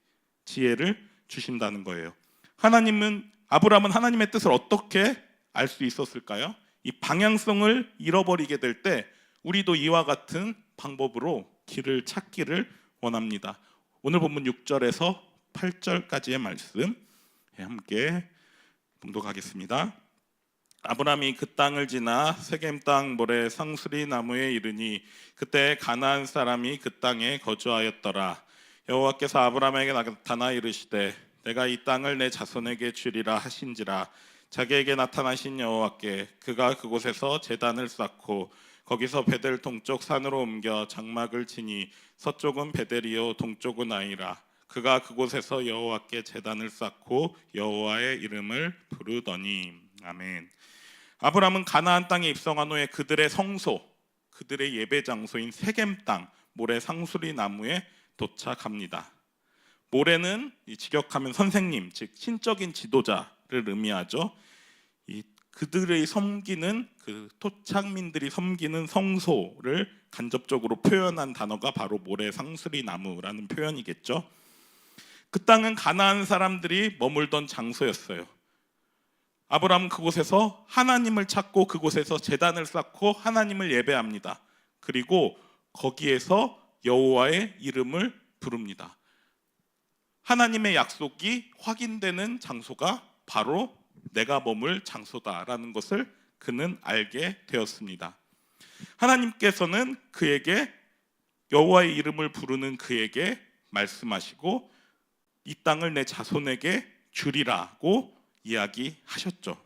S5: 지혜를 주신다는 거예요. 아브라함은 하나님의 뜻을 어떻게 알 수 있었을까요? 이 방향성을 잃어버리게 될 때 우리도 이와 같은 방법으로 길을 찾기를 원합니다. 오늘 본문 6절에서 8절까지의 말씀 함께 봉독하겠습니다. 아브라함이 그 땅을 지나 세겜 땅 모래 상수리 나무에 이르니 그때 가나안 사람이 그 땅에 거주하였더라. 여호와께서 아브라함에게 나타나 이르시되 내가 이 땅을 내 자손에게 주리라 하신지라. 자기에게 나타나신 여호와께 그가 그곳에서 제단을 쌓고 거기서 베델 동쪽 산으로 옮겨 장막을 치니 서쪽은 베델이요 동쪽은 아이라. 그가 그곳에서 여호와께 제단을 쌓고 여호와의 이름을 부르더니. 아멘. 아브라함은 가나안 땅에 입성한 후에 그들의 성소, 그들의 예배 장소인 세겜 땅 모래 상수리 나무에 도착합니다. 모래는 직역하면 선생님, 즉 신적인 지도자를 의미하죠. 그들의 섬기는 그 토착민들이 섬기는 성소를 간접적으로 표현한 단어가 바로 모래 상수리 나무라는 표현이겠죠. 그 땅은 가나안 사람들이 머물던 장소였어요. 아브라함은 그곳에서 하나님을 찾고 그곳에서 제단을 쌓고 하나님을 예배합니다. 그리고 거기에서 여호와의 이름을 부릅니다. 하나님의 약속이 확인되는 장소가 바로 내가 머물 장소다라는 것을 그는 알게 되었습니다. 하나님께서는 그에게 여호와의 이름을 부르는 그에게 말씀하시고 이 땅을 내 자손에게 주리라고 이야기하셨죠.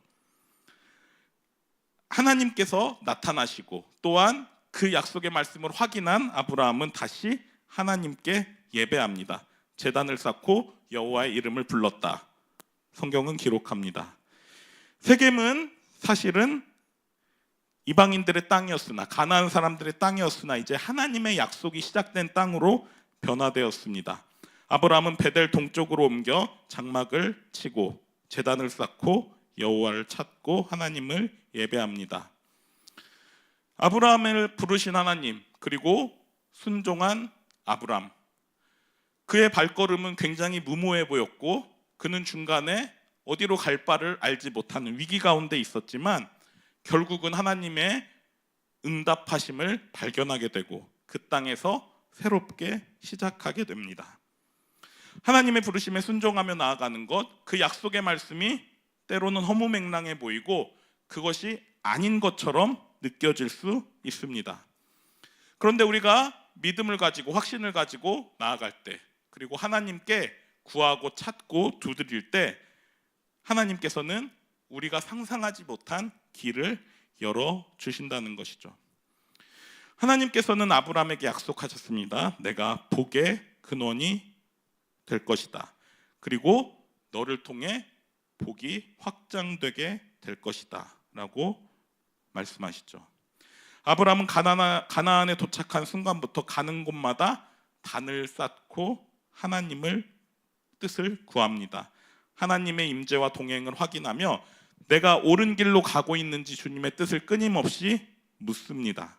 S5: 하나님께서 나타나시고 또한 그 약속의 말씀을 확인한 아브라함은 다시 하나님께 예배합니다. 제단을 쌓고 여호와의 이름을 불렀다. 성경은 기록합니다. 세겜은 사실은 이방인들의 땅이었으나, 가나안 사람들의 땅이었으나 이제 하나님의 약속이 시작된 땅으로 변화되었습니다. 아브라함은 베델 동쪽으로 옮겨 장막을 치고 제단을 쌓고 여호와를 찾고 하나님을 예배합니다. 아브라함을 부르신 하나님, 그리고 순종한 아브라함. 그의 발걸음은 굉장히 무모해 보였고 그는 중간에 어디로 갈 바를 알지 못하는 위기 가운데 있었지만 결국은 하나님의 응답하심을 발견하게 되고 그 땅에서 새롭게 시작하게 됩니다. 하나님의 부르심에 순종하며 나아가는 것, 그 약속의 말씀이 때로는 허무맹랑해 보이고 그것이 아닌 것처럼 느껴질 수 있습니다. 그런데 우리가 믿음을 가지고 확신을 가지고 나아갈 때, 그리고 하나님께 구하고 찾고 두드릴 때 하나님께서는 우리가 상상하지 못한 길을 열어 주신다는 것이죠. 하나님께서는 아브라함에게 약속하셨습니다. 내가 복의 근원이 될 것이다. 그리고 너를 통해 복이 확장되게 될 것이다 라고 말씀하시죠. 아브라함은 가나안에 도착한 순간부터 가는 곳마다 단을 쌓고 하나님을 뜻을 구합니다. 하나님의 임재와 동행을 확인하며 내가 옳은 길로 가고 있는지 주님의 뜻을 끊임없이 묻습니다.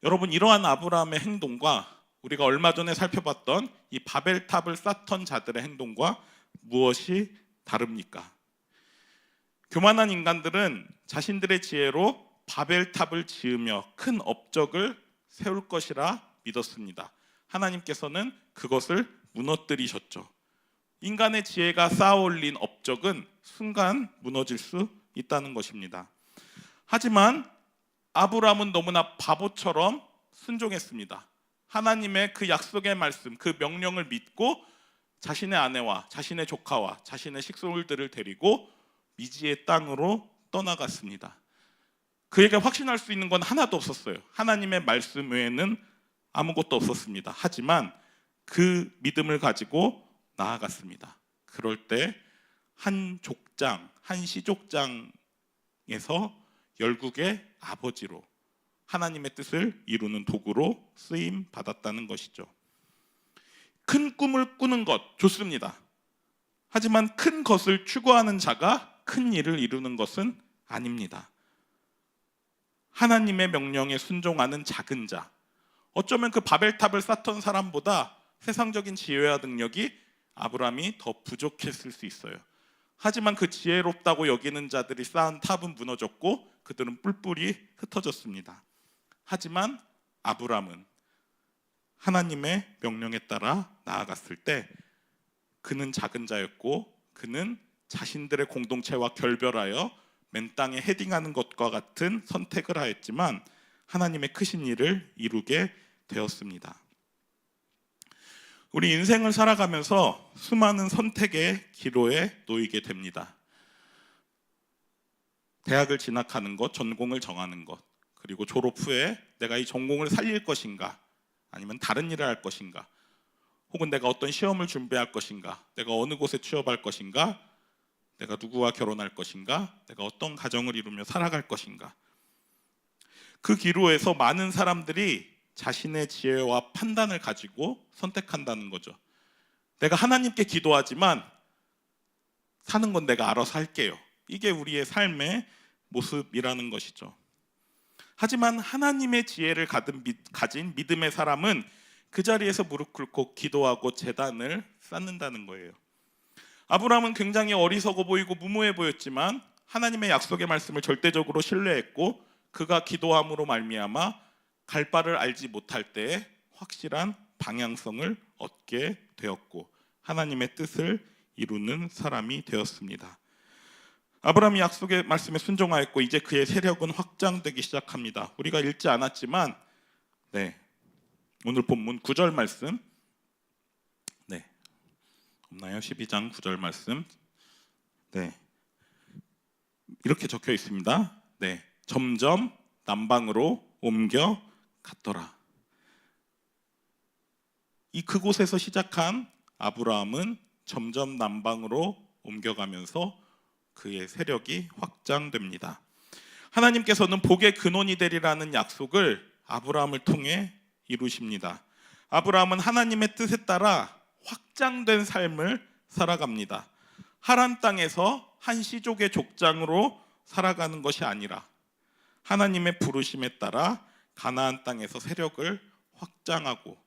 S5: 여러분, 이러한 아브라함의 행동과 우리가 얼마 전에 살펴봤던 이 바벨탑을 쌓던 자들의 행동과 무엇이 다릅니까? 교만한 인간들은 자신들의 지혜로 바벨탑을 지으며 큰 업적을 세울 것이라 믿었습니다. 하나님께서는 그것을 무너뜨리셨죠. 인간의 지혜가 쌓아올린 업적은 순간 무너질 수 있다는 것입니다. 하지만 아브라함은 너무나 바보처럼 순종했습니다. 하나님의 그 약속의 말씀, 그 명령을 믿고 자신의 아내와 자신의 조카와 자신의 식솔들을 데리고 미지의 땅으로 떠나갔습니다. 그에게 확신할 수 있는 건 하나도 없었어요. 하나님의 말씀 외에는 아무것도 없었습니다. 하지만 그 믿음을 가지고 나아갔습니다. 그럴 때 한 족장, 한 시족장에서 열국의 아버지로 하나님의 뜻을 이루는 도구로 쓰임 받았다는 것이죠. 큰 꿈을 꾸는 것 좋습니다. 하지만 큰 것을 추구하는 자가 큰 일을 이루는 것은 아닙니다. 하나님의 명령에 순종하는 작은 자, 어쩌면 그 바벨탑을 쌓던 사람보다 세상적인 지혜와 능력이 아브라함이 더 부족했을 수 있어요. 하지만 그 지혜롭다고 여기는 자들이 쌓은 탑은 무너졌고 그들은 뿔뿔이 흩어졌습니다. 하지만 아브라함은 하나님의 명령에 따라 나아갔을 때 그는 작은 자였고 그는 자신들의 공동체와 결별하여 맨 땅에 헤딩하는 것과 같은 선택을 하였지만 하나님의 크신 일을 이루게 되었습니다. 우리 인생을 살아가면서 수많은 선택의 기로에 놓이게 됩니다. 대학을 진학하는 것, 전공을 정하는 것, 그리고 졸업 후에 내가 이 전공을 살릴 것인가 아니면 다른 일을 할 것인가, 혹은 내가 어떤 시험을 준비할 것인가, 내가 어느 곳에 취업할 것인가, 내가 누구와 결혼할 것인가, 내가 어떤 가정을 이루며 살아갈 것인가. 그 기로에서 많은 사람들이 자신의 지혜와 판단을 가지고 선택한다는 거죠. 내가 하나님께 기도하지만 사는 건 내가 알아서 할게요. 이게 우리의 삶의 모습이라는 것이죠. 하지만 하나님의 지혜를 가진 믿음의 사람은 그 자리에서 무릎 꿇고 기도하고 제단을 쌓는다는 거예요. 아브라함은 굉장히 어리석어 보이고 무모해 보였지만 하나님의 약속의 말씀을 절대적으로 신뢰했고 그가 기도함으로 말미암아 갈 바를 알지 못할 때에 확실한 방향성을 얻게 되었고 하나님의 뜻을 이루는 사람이 되었습니다. 아브라함이 약속의 말씀에 순종하였고 이제 그의 세력은 확장되기 시작합니다. 우리가 읽지 않았지만 오늘 본문 9절 말씀 없나요? 12장 9절 말씀 이렇게 적혀 있습니다. 점점 남방으로 옮겨 갔더라. 이 그곳에서 시작한 아브라함은 점점 남방으로 옮겨가면서 그의 세력이 확장됩니다. 하나님께서는 복의 근원이 되리라는 약속을 아브라함을 통해 이루십니다. 아브라함은 하나님의 뜻에 따라 확장된 삶을 살아갑니다. 하란 땅에서 한 시족의 족장으로 살아가는 것이 아니라 하나님의 부르심에 따라 가나안 땅에서 세력을 확장하고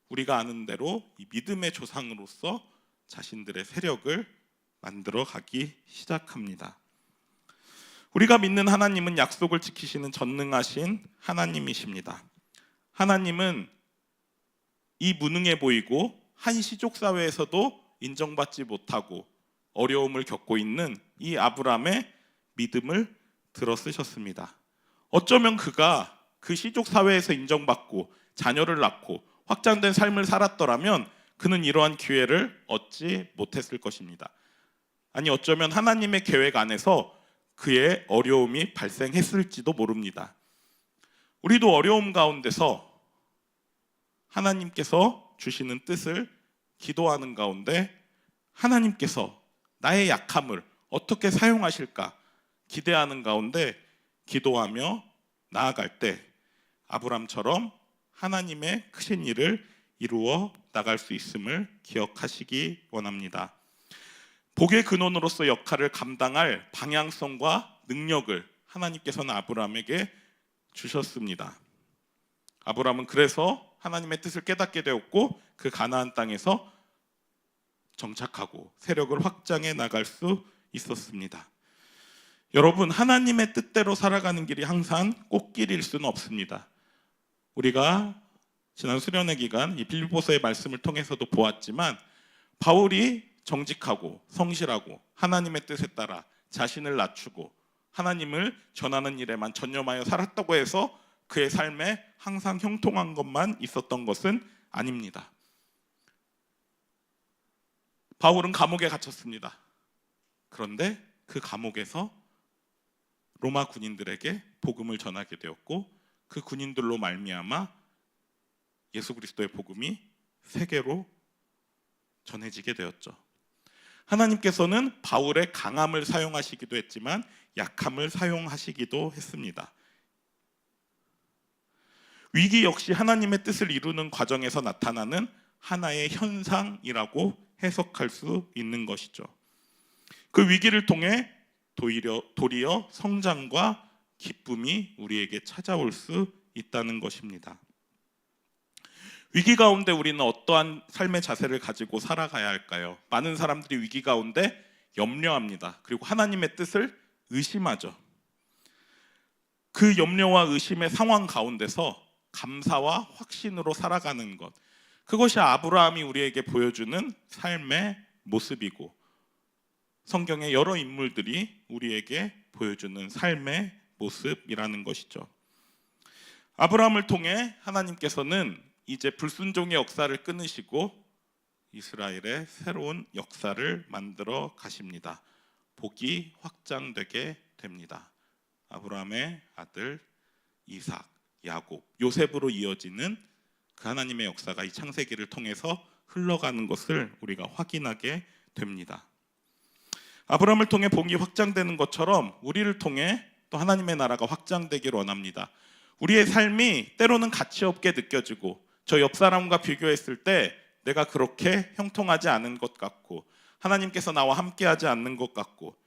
S5: 우리가 아는 대로 이 믿음의 조상으로서 자신들의 세력을 만들어 가기 시작합니다. 우리가 믿는 하나님은 약속을 지키시는 전능하신 하나님이십니다. 하나님은 이 무능해 보이고 한시족 사회에서도 인정받지 못하고 어려움을 겪고 있는 이 아브라함의 믿음을 들어 쓰셨습니다. 어쩌면 그가 그 시족 사회에서 인정받고 자녀를 낳고 확장된 삶을 살았더라면 그는 이러한 기회를 얻지 못했을 것입니다. 아니 어쩌면 하나님의 계획 안에서 그의 어려움이 발생했을지도 모릅니다. 우리도 어려움 가운데서 하나님께서 주시는 뜻을 기도하는 가운데 하나님께서 나의 약함을 어떻게 사용하실까 기대하는 가운데 기도하며 나아갈 때 아브람처럼 하나님의 크신 일을 이루어 나갈 수 있음을 기억하시기 원합니다. 복의 근원으로서 역할을 감당할 방향성과 능력을 하나님께서는 아브람에게 주셨습니다. 아브람은 그래서 하나님의 뜻을 깨닫게 되었고 그 가나안 땅에서 정착하고 세력을 확장해 나갈 수 있었습니다. 여러분, 하나님의 뜻대로 살아가는 길이 항상 꽃길일 수는 없습니다. 우리가 지난 수련회 기간 이 빌립보서의 말씀을 통해서도 보았지만 바울이 정직하고 성실하고 하나님의 뜻에 따라 자신을 낮추고 하나님을 전하는 일에만 전념하여 살았다고 해서 그의 삶에 항상 형통한 것만 있었던 것은 아닙니다. 바울은 감옥에 갇혔습니다. 그런데 그 감옥에서 로마 군인들에게 복음을 전하게 되었고 그 군인들로 말미암아 예수 그리스도의 복음이 세계로 전해지게 되었죠. 하나님께서는 바울의 강함을 사용하시기도 했지만 약함을 사용하시기도 했습니다. 위기 역시 하나님의 뜻을 이루는 과정에서 나타나는 하나의 현상이라고 해석할 수 있는 것이죠. 그 위기를 통해 도리어 성장과 기쁨이 우리에게 찾아올 수 있다는 것입니다. 위기 가운데 우리는 어떠한 삶의 자세를 가지고 살아가야 할까요? 많은 사람들이 위기 가운데 염려합니다. 그리고 하나님의 뜻을 의심하죠. 그 염려와 의심의 상황 가운데서 감사와 확신으로 살아가는 것, 그것이 아브라함이 우리에게 보여주는 삶의 모습이고 성경의 여러 인물들이 우리에게 보여주는 삶의 모습이라는 것이죠. 아브라함을 통해 하나님께서는 이제 불순종의 역사를 끊으시고 이스라엘의 새로운 역사를 만들어 가십니다. 복이 확장되게 됩니다. 아브라함의 아들 이삭, 야곱, 요셉으로 이어지는 그 하나님의 역사가 이 창세기를 통해서 흘러가는 것을 우리가 확인하게 됩니다. 아브라함을 통해 복이 확장되는 것처럼 우리를 통해 또 하나님의 나라가 확장되기를 원합니다. 우리의 삶이 때로는 가치 없게 느껴지고 저 옆 사람과 비교했을 때 내가 그렇게 형통하지 않은 것 같고 하나님께서 나와 함께하지 않는 것 같고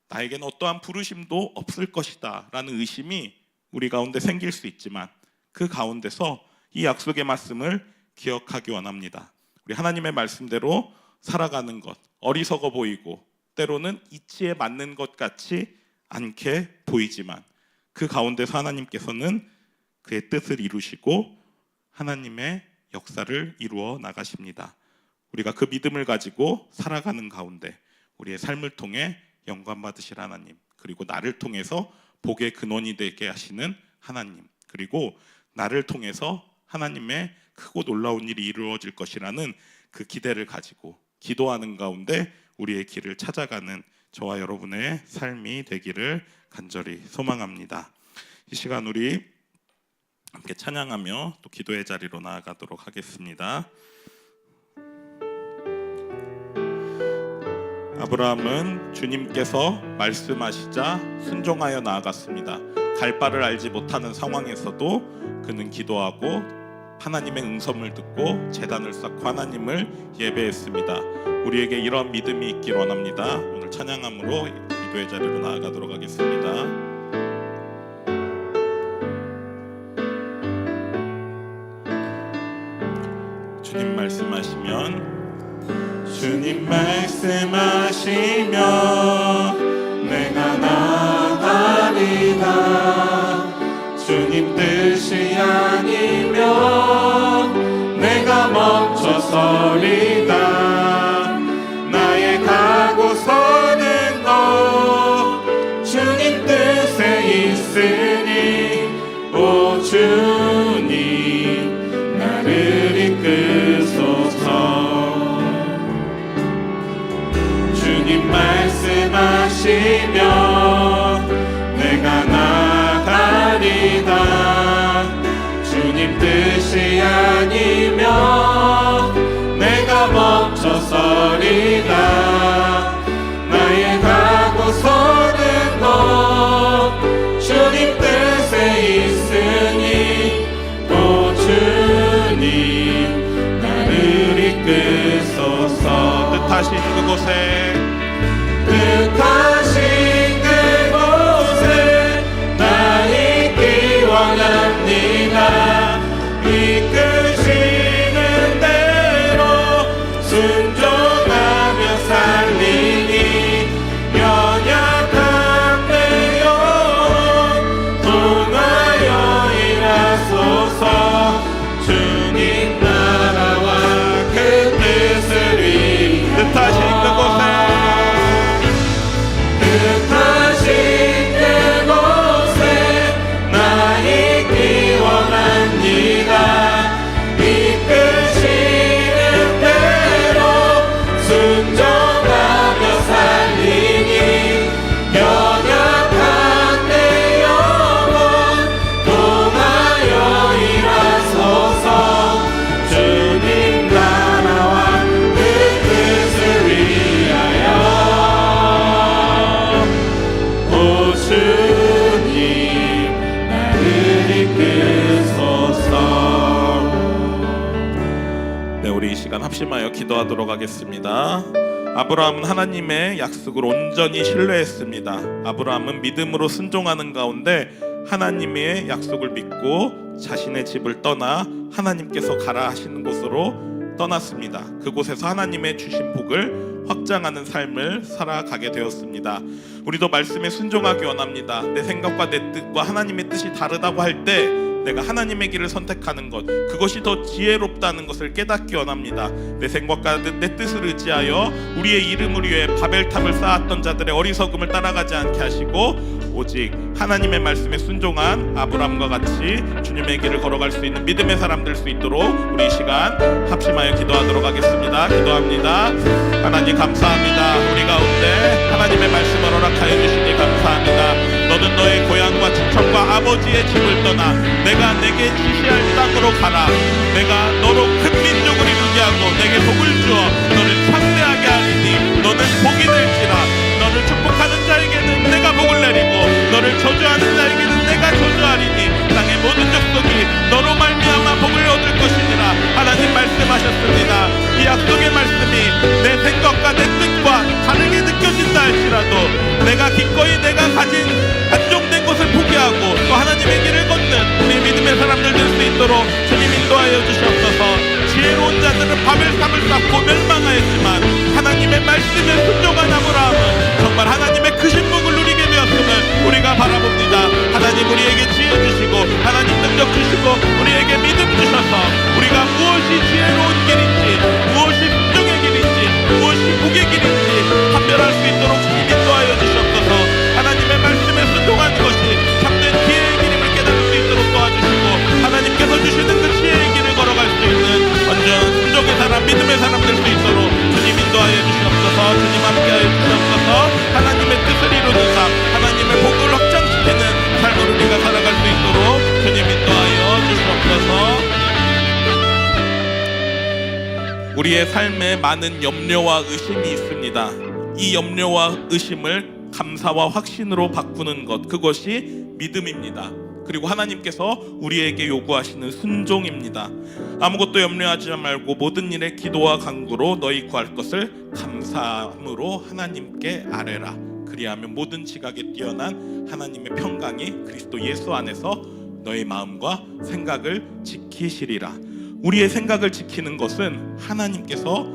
S5: 나에게는 어떠한 부르심도 없을 것이다 라는 의심이 우리 가운데 생길 수 있지만 그 가운데서 이 약속의 말씀을 기억하기 원합니다. 우리 하나님의 말씀대로 살아가는 것, 어리석어 보이고 때로는 이치에 맞는 것 같지 않게 보이지만 그 가운데서 하나님께서는 그의 뜻을 이루시고 하나님의 역사를 이루어 나가십니다. 우리가 그 믿음을 가지고 살아가는 가운데 우리의 삶을 통해 영광 받으실 하나님, 그리고 나를 통해서 복의 근원이 되게 하시는 하나님, 그리고 나를 통해서 하나님의 크고 놀라운 일이 이루어질 것이라는 그 기대를 가지고 기도하는 가운데 우리의 길을 찾아가는 저와 여러분의 삶이 되기를 간절히 소망합니다. 이 시간 우리 함께 찬양하며 또 기도의 자리로 나아가도록 하겠습니다. 아브라함은 주님께서 말씀하시자 순종하여 나아갔습니다. 갈 바를 알지 못하는 상황에서도 그는 기도하고 하나님의 응섭을 듣고 제단을 쌓고 하나님을 예배했습니다. 우리에게 이런 믿음이 있길 원합니다. 오늘 찬양함으로 기도의 자리로 나아가도록 하겠습니다. 주님 말씀하시면 주님 말씀하시면 내가 나가리다. 주님 뜻이 아니면 내가 멈춰서리다. 나의 가고서는 너 주님 뜻에 있으니 오 주님 나를 이끄소서. 주님 말씀하시면 내가 나가리다. 주님 뜻이 아니면 내가 멈춰서리다. 나의 가고서는 너 주님 뜻에 있으니 오 주님 나를 이끄소서. 뜻하신 그곳에 뜻하신 그곳에 나 있기 원합니다. 이끄시는 대로 순종하며 살리니 연약한 내 영혼 통하여 일하소서. 주님 나라와 그 뜻을 위해 뜻하신 그곳에 뜻하신 그곳에 나 있기 원합니다. 이끄시는 대로 순종하며 살리니 연약한 내 영혼 통하여 일하소서. 주님 나라와 그 뜻을 위하여 오 주님 나를 이끄소서. 네, 우리 이 시간 합심하여 기도하도록 하겠습니다. 아브라함은 하나님의 약속을 온전히 신뢰했습니다. 아브라함은 믿음으로 순종하는 가운데 하나님의 약속을 믿고 자신의 집을 떠나 하나님께서 가라 하시는 곳으로 떠났습니다. 그곳에서 하나님의 주신 복을 확장하는 삶을 살아가게 되었습니다. 우리도 말씀에 순종하기 원합니다. 내 생각과 내 뜻과 하나님의 뜻이 다르다고 할 때 내가 하나님의 길을 선택하는 것, 그것이 더 지혜롭다는 것을 깨닫기 원합니다. 내 생각과 내 뜻을 의지하여 우리의 이름을 위해 바벨탑을 쌓았던 자들의 어리석음을 따라가지 않게 하시고 오직 하나님의 말씀에 순종한 아브라함과 같이 주님의 길을 걸어갈 수 있는 믿음의 사람 될 수 있도록 우리 이 시간 합심하여 기도하도록 하겠습니다. 기도합니다. 하나님 감사합니다. 우리 가운데 하나님의 말씀을 허락하여 주시니 감사합니다. 너는 너의 고향과 친척과 아버지의 집을 떠나 내가 내게 지시할 땅으로 가라. 내가 너로 큰 민족을 이루게 하고 내게 복을 주어 너를 창대하게 하리니 너는 복이 될지라. 너를 축복하는 자에게는 내가 복을 내리고 너를 저주하는 자에게는 내가 저주하리니 땅의 모든 족속이 너로 말미암아 복을 얻을 것이니라. 하나님 말씀하셨습니다. 이 약속의 말씀이 내 생각과 내 뜻과 다르게 느껴진다 할지라도 내가 기꺼이 내가 가진 안정된 것을 포기하고 또 하나님의 길을 걷는 우리 믿음의 사람들 될 수 있도록 주님 인도하여 주시옵소서. 지혜로운 자들은 바벨탑을 쌓고 멸망하였지만 하나님의 말씀에 순종한 아브라함은 정말 하나님의 크신 복을 누리게 되었음을 우리가 바라봅니다. 하나님 우리에게 지혜 주시고 하나님 능력 주시고 우리에게 믿음 주셔서 우리가 무엇이 지혜로운 길인지 무엇이 순종의 길인지 무엇이 복의 길인지 판별할 수 있도록 주님 인도하여 주시옵소서. 하나님의 말씀에 순종하는 것이 참된 지혜의 길임을 깨달을 수 있도록 도와주시고 하나님께서 주시는 그 지혜의 길을 걸어갈 수 있는 완전 순종의 사람 믿음의 사람 될 수 있도록 주님 인도하여 주시옵소서. 주님 함께하여 주시옵소서. 하나님의 뜻을 이루는 삶 하나님의 복을 확장시키는 삶을 우리가 살아갈 수 있도록 주님 인도하여 주시옵소서. 우리의 삶에 많은 염려와 의심이 있습니다. 이 염려와 의심을 감사와 확신으로 바꾸는 것, 그것이 믿음입니다. 그리고 하나님께서 우리에게 요구하시는 순종입니다. 아무것도 염려하지 말고 모든 일에 기도와 간구로 너희 구할 것을 감사함으로 하나님께 아뢰라. 그리하면 모든 지각에 뛰어난 하나님의 평강이 그리스도 예수 안에서 너희 마음과 생각을 지키시리라. 우리의 생각을 지키는 것은 하나님께서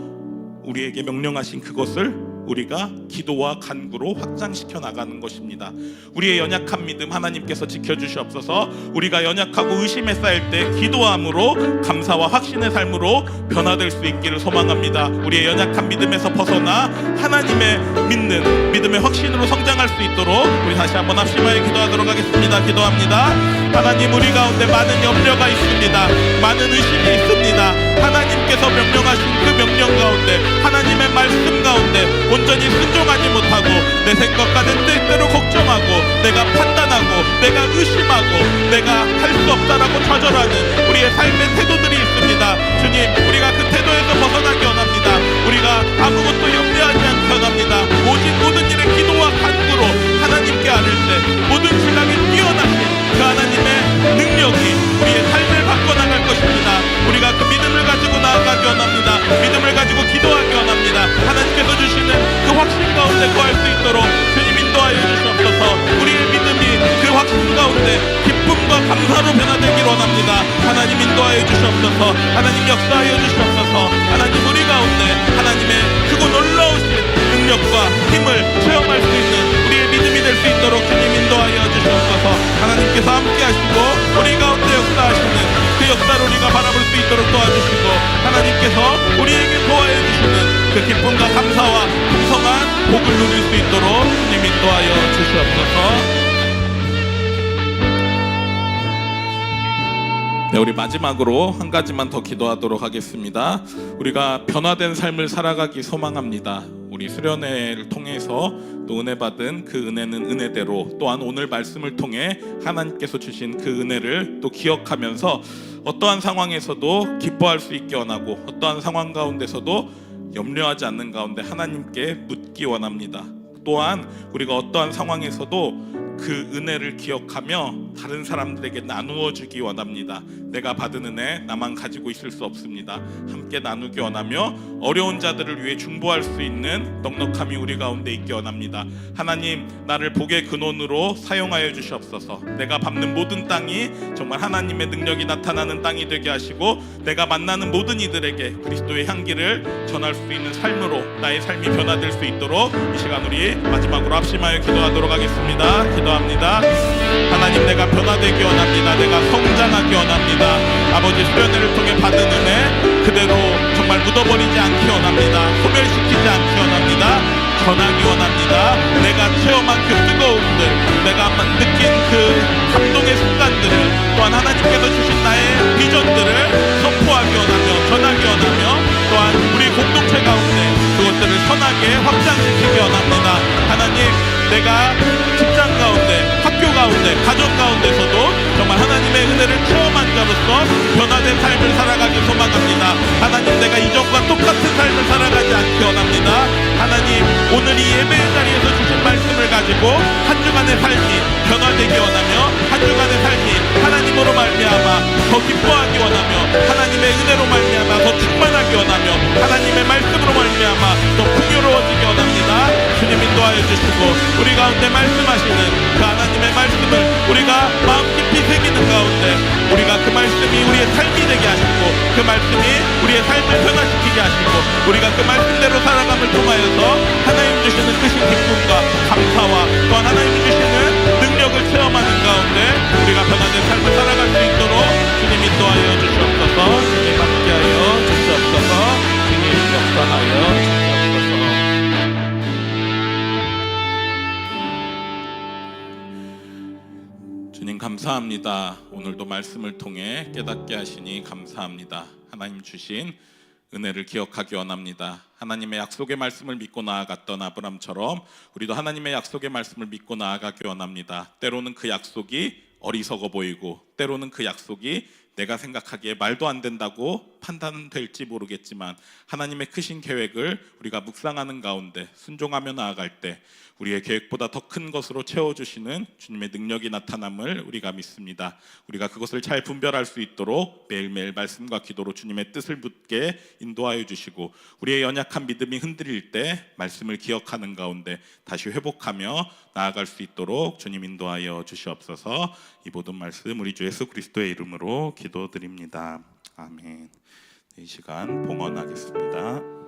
S5: 우리에게 명령하신 그것을 우리가 기도와 간구로 확장시켜 나가는 것입니다. 우리의 연약한 믿음 하나님께서 지켜주시옵소서. 우리가 연약하고 의심에 쌓일 때 기도함으로 감사와 확신의 삶으로 변화될 수 있기를 소망합니다. 우리의 연약한 믿음에서 벗어나 하나님의 믿는 믿음의 확신으로 성장할 수 있도록 우리 다시 한번 합심하여 기도하도록 하겠습니다. 기도합니다. 하나님, 우리 가운데 많은 염려가 있습니다. 많은 의심이 있습니다. 하나님께서 명령하신 그 명령 가운데, 하나님의 말씀 가운데 온전히 순종하지 못하고 내 생각과 내 뜻대로 걱정하고 내가 판단하고 내가 의심하고 내가 할 수 없다라고 좌절하는 우리의 삶의 태도들이 있습니다. 주님, 우리가 그 태도에서 벗어나기 원합니다. 우리가 아무것도 염려하지 않기 원합니다. 오직 모든 일에 기도와 간구로 하나님께 아뢰 때 모든 신앙에 뛰어나신 그 하나님의 능력이 우리의 삶을 바꿔나갈 것입니다. 우리가 그 믿음을 가지고 나아가기 원합니다. 믿음을 가지고 기도하기 원합니다. 하나님께서 주시는 그 확신 가운데 거할 수 있도록 주님 인도하여 주시옵소서. 우리의 믿음이 그 확신 가운데 기쁨과 감사로 변화되길 원합니다. 하나님 인도하여 주시옵소서. 하나님 역사하여 주시옵소서. 하나님, 우리 가운데 하나님의 크고 놀라우신 능력과 힘을 체험할 수 있는 우리의 믿음이 될 수 있도록 주님 인도하여 주시옵소서. 하나님께서 함께 하시고 우리 가운데 역사하시는 그 역사를 우리가 바라볼 수 있도록 도와주시고, 하나님께서 우리에게 도와해 주시는 그 기쁨과 감사와 풍성한 복을 누릴 수 있도록 주님 인도하여 주시옵소서. 네, 우리 마지막으로 한 가지만 더 기도하도록 하겠습니다. 우리가 변화된 삶을 살아가기 소망합니다. 우리 수련회를 통해서 또 은혜 받은 그 은혜는 은혜대로, 또한 오늘 말씀을 통해 하나님께서 주신 그 은혜를 또 기억하면서 어떠한 상황에서도 기뻐할 수 있게 원하고, 어떠한 상황 가운데서도 염려하지 않는 가운데 하나님께 묻기 원합니다. 또한 우리가 어떠한 상황에서도 그 은혜를 기억하며 다른 사람들에게 나누어 주기 원합니다. 내가 받은 은혜 나만 가지고 있을 수 없습니다. 함께 나누기 원하며 어려운 자들을 위해 중보할 수 있는 넉넉함이 우리 가운데 있기 원합니다. 하나님, 나를 복의 근원으로 사용하여 주시옵소서. 내가 밟는 모든 땅이 정말 하나님의 능력이 나타나는 땅이 되게 하시고, 내가 만나는 모든 이들에게 그리스도의 향기를 전할 수 있는 삶으로 나의 삶이 변화될 수 있도록 이 시간 우리 마지막으로 합심하여 기도하도록 하겠습니다. 기도합니다. 하나님, 내가 변화되기 원합니다. 내가 성장하기 원합니다. 아버지, 수련회를 통해 받은 은혜 그대로 정말 묻어버리지 않기 원합니다. 소멸시키지 않기 원합니다. 전하기 원합니다. 내가 체험한 그 뜨거움들, 내가 느낀 그 감동의 순간들을, 또한 하나님께서 주신 나의 비전들을 선포하기 원하며 전하기 원하며, 또한 우리 공동체 가운데 그것들을 선하게 확장시키기 원합니다. 하나님, 내가 직장 가운데, 학교 가운데, 가정 가운데서도 정말 하나님의 은혜를 체험한 자로서 변화된 삶을 살아가기 소망합니다. 하나님, 내가 이전과 똑같은 삶을 살아가지 않기 원합니다. 하나님, 오늘 이 예배의 자리에서 주신 말씀을 가지고 한 주간의 삶이 변화되기 원하며, 한 주간의 삶이 하나님으로 말미암아 더 기뻐하기 원하며, 하나님의 은혜로 말미암아 더 충만하기 원하며, 하나님의 말씀으로 말미암아 더 풍요로워지기 원합니다. 주님 인도하여 주시고, 우리 가운데 말씀하시는 그 하나님의 말씀을 우리가 마음 깊이 새기는 가운데 우리가 그 말씀이 우리의 삶이 되게 하시고, 그 말씀이 우리의 삶을 변화시키게 하시고, 우리가 그 말씀대로 살아감을 통하여서 하나님 주시는 크신 기쁨과 감사와 또한 하나님 주시는 능력을 체험하는 가운데 우리가 변화된 삶을 살아갈 수 있도록 주님 인도하여 주시옵소서. 주님 함께하여 주시옵소서. 주님 역사하여 주시옵소서. 주님 감사합니다. 오늘도 말씀을 통해 깨닫게 하시니 감사합니다. 하나님 주신 은혜를 기억하기 원합니다. 하나님의 약속의 말씀을 믿고 나아갔던 아브람처럼 우리도 하나님의 약속의 말씀을 믿고 나아가기 원합니다. 때로는 그 약속이 어리석어 보이고, 때로는 그 약속이 내가 생각하기에 말도 안 된다고 판단될지 모르겠지만 하나님의 크신 계획을 우리가 묵상하는 가운데 순종하며 나아갈 때 우리의 계획보다 더 큰 것으로 채워주시는 주님의 능력이 나타남을 우리가 믿습니다. 우리가 그것을 잘 분별할 수 있도록 매일매일 말씀과 기도로 주님의 뜻을 묻게 인도하여 주시고, 우리의 연약한 믿음이 흔들릴 때 말씀을 기억하는 가운데 다시 회복하며 나아갈 수 있도록 주님 인도하여 주시옵소서. 이 모든 말씀 우리 주 예수 그리스도의 이름으로 기도드립니다. 아멘. 이 시간 봉헌하겠습니다.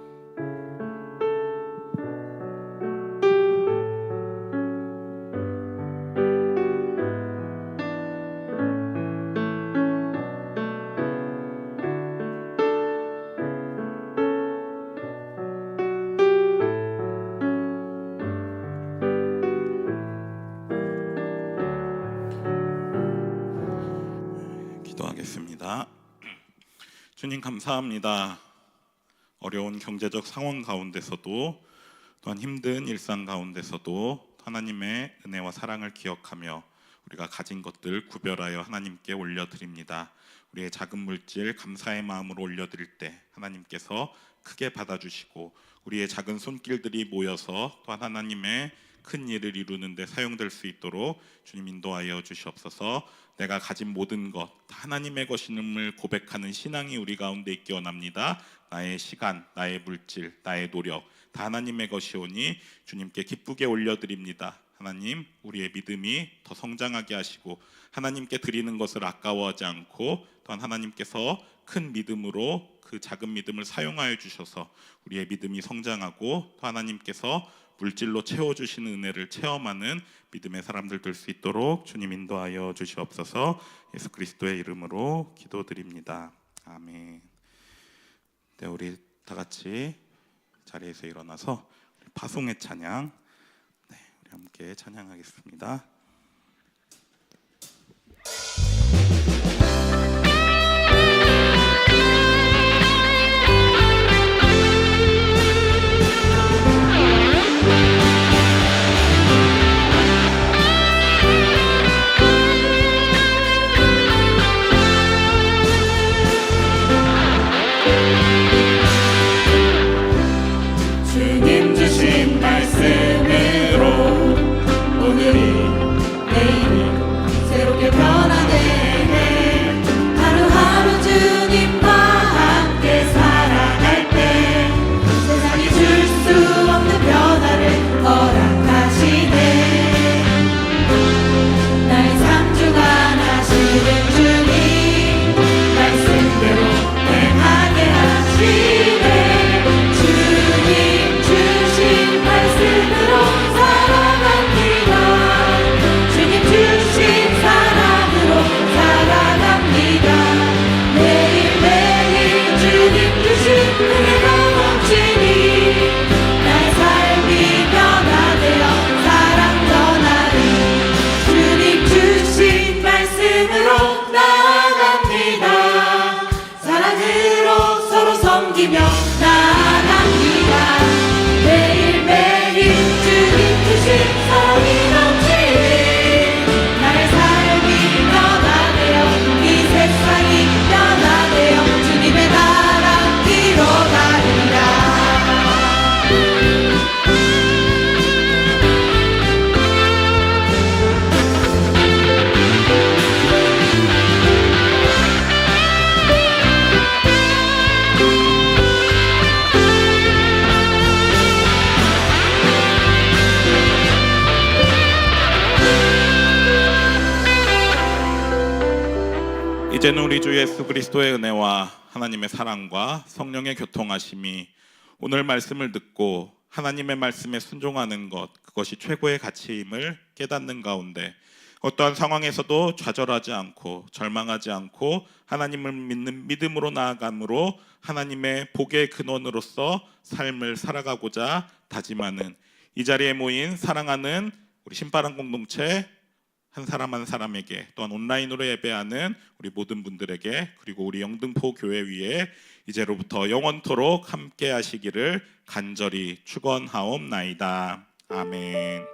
S5: 기도하겠습니다. 주님 감사합니다. 어려운 경제적 상황 가운데서도 또한 힘든 일상 가운데서도 하나님의 은혜와 사랑을 기억하며 우리가 가진 것들 구별하여 하나님께 올려드립니다. 우리의 작은 물질 감사의 마음으로 올려드릴 때 하나님께서 크게 받아주시고 우리의 작은 손길들이 모여서 또한 하나님의 큰 일을 이루는 데 사용될 수 있도록 주님 인도하여 주시옵소서. 내가 가진 모든 것 다 하나님의 것임을 고백하는 신앙이 우리 가운데 있기 원합니다. 나의 시간, 나의 물질, 나의 노력 다 하나님의 것이오니 주님께 기쁘게 올려드립니다. 하나님, 우리의 믿음이 더 성장하게 하시고 하나님께 드리는 것을 아까워하지 않고 또한 하나님께서 큰 믿음으로 그 작은 믿음을 사용하여 주셔서 우리의 믿음이 성장하고 또 하나님께서 물질로 채워주시는 은혜를 체험하는 믿음의 사람들 될 수 있도록 주님 인도하여 주시옵소서. 예수 그리스도의 이름으로 기도드립니다. 아멘. 네, 우리 다 같이 자리에서 일어나서 파송의 찬양, 우리 함께 찬양하겠습니다.
S2: 주님 주신 말씀으로 오늘이 내일이 새롭게 변화되네. 하루하루 주님과 함께 살아갈 때 세상이 줄 수 없는 변화를 허락하시네. 나의 삶 중 하나시는 주님 말씀대로 행하게 하시네. 주님 주신 말씀으로 살아갑니다. 주님 주신 사랑으로 살아갑니다. 매일매일 주님 주신 은혜가 넘치니 나의 삶이 변화되어 사랑 전하리. 주님 주신 말씀으로 나아갑니다. 사랑으로 서로 섬기며 나아갑니다. 매일매일 주님 주신 사랑이 넘치니 나의 삶이 변화되어 이 세상이 변화되어 주님의 나라 이뤄가리라.
S5: 이제는 우리 주 예수 그리스도의 은혜와 하나님의 사랑과 성령의 교통하심이 오늘 말씀을 듣고 하나님의 말씀에 순종하는 것, 그것이 최고의 가치임을 깨닫는 가운데 어떠한 상황에서도 좌절하지 않고 절망하지 않고 하나님을 믿는 믿음으로 나아감으로 하나님의 복의 근원으로서 삶을 살아가고자 다짐하는 이 자리에 모인 사랑하는 우리 신바람 공동체 한 사람 한 사람에게, 또한 온라인으로 예배하는 우리 모든 분들에게, 그리고 우리 영등포 교회 위에 이제로부터 영원토록 함께 하시기를 간절히 축원하옵나이다. 아멘.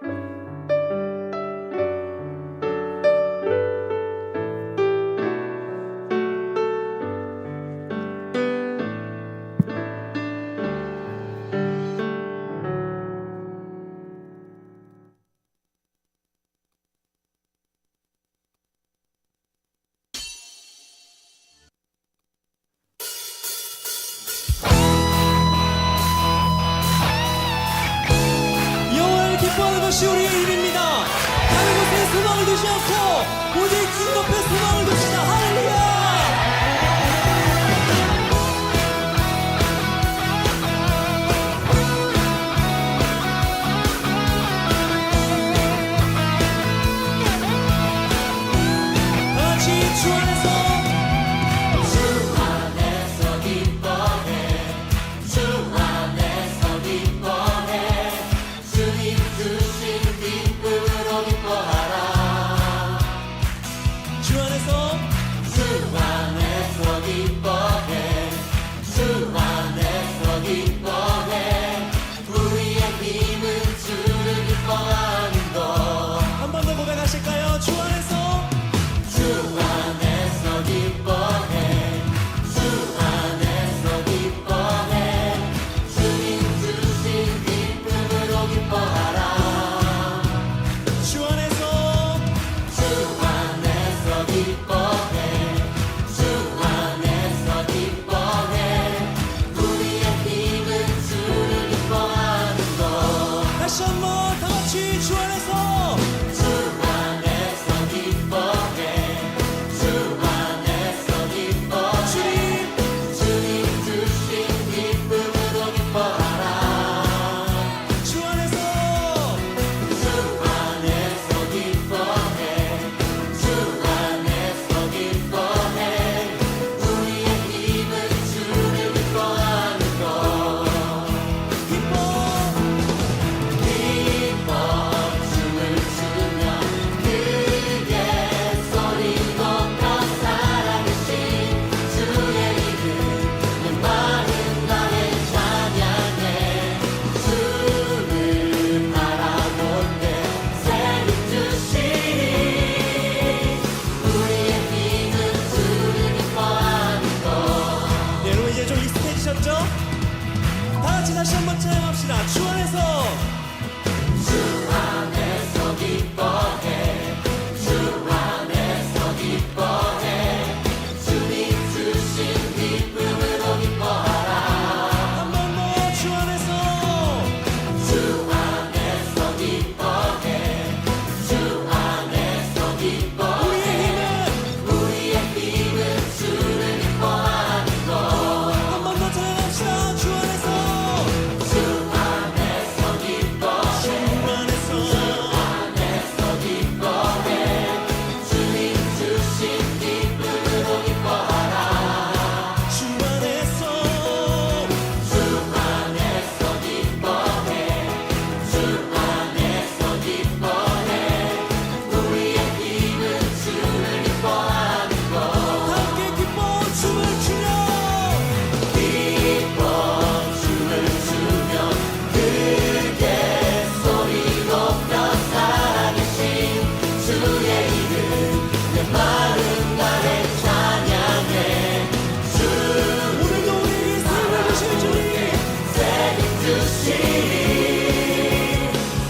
S2: 오늘도 우리에게 삶을 주실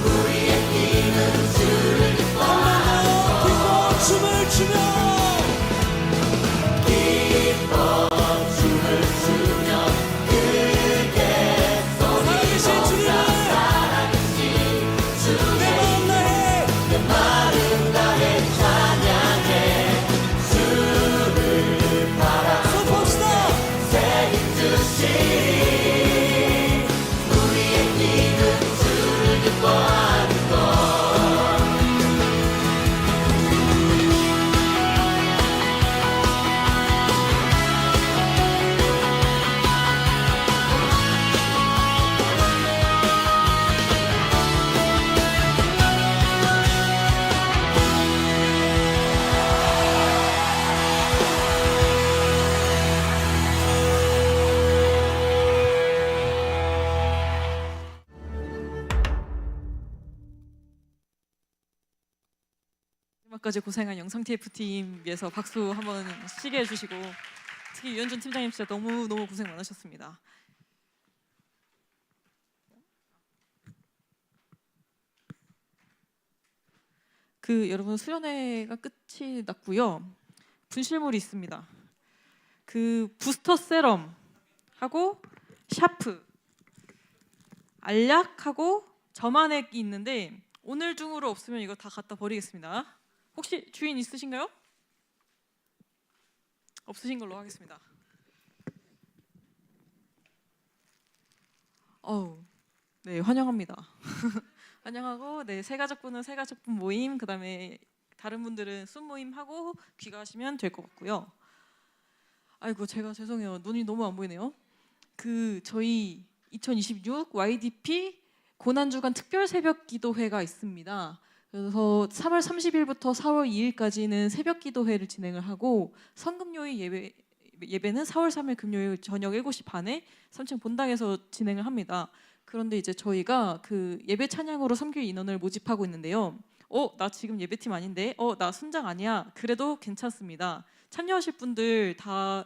S2: 주님 한번더 기뻐 춤을 추며 살아계신 주님을 내 마음 다해 선포합시다.
S6: 마지막까지 고생한 영상 TF 팀 위해서 박수 한번 시게 해주시고, 특히 유현준 팀장님 진짜 너무 고생 많으셨습니다. 여러분 수련회가 끝이 났고요. 분실물이 있습니다. 부스터 세럼하고 샤프, 알약하고 점안액이 있는데 오늘 중으로 없으면 이거 다 갖다 버리겠습니다. 혹시 주인 있으신가요? 없으신 걸로 하겠습니다. 네, 환영합니다. 환영하고, 네, 새가족분은 새가족분 모임, 그다음에 다른 분들은 순 모임 하고 귀가하시면 될 것 같고요. 아이고, 제가 죄송해요. 눈이 너무 안 보이네요. 저희 2026 YDP 고난주간 특별 새벽 기도회가 있습니다. 그래서 3월 30일부터 4월 2일까지는 새벽 기도회를 진행을 하고, 성금요일 예배는 4월 3일 금요일 저녁 7시 반에 3층 본당에서 진행을 합니다. 그런데 이제 저희가 예배 찬양으로 섬길 인원을 모집하고 있는데요. 나 지금 예배팀 아닌데, 나 순장 아니야. 그래도 괜찮습니다. 참여하실 분들 다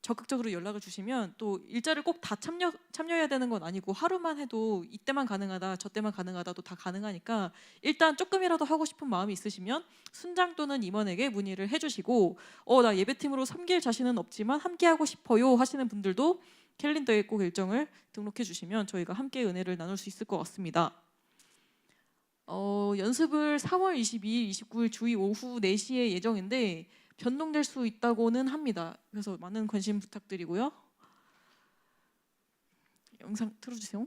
S6: 적극적으로 연락을 주시면, 또 일자를 꼭 다 참여해야 되는 건 아니고 하루만 해도 이때만 가능하다, 저 때만 가능하다도 다 가능하니까, 일단 조금이라도 하고 싶은 마음이 있으시면 순장 또는 임원에게 문의를 해주시고, 나 예배팀으로 섬길 자신은 없지만 함께 하고 싶어요 하시는 분들도 캘린더에 꼭 일정을 등록해 주시면 저희가 함께 은혜를 나눌 수 있을 것 같습니다. 연습을 4월 22일, 29일 주의 오후 4시에 예정인데 변동될 수 있다고는 합니다. 그래서 많은 관심 부탁드리고요. 영상 틀어주세요.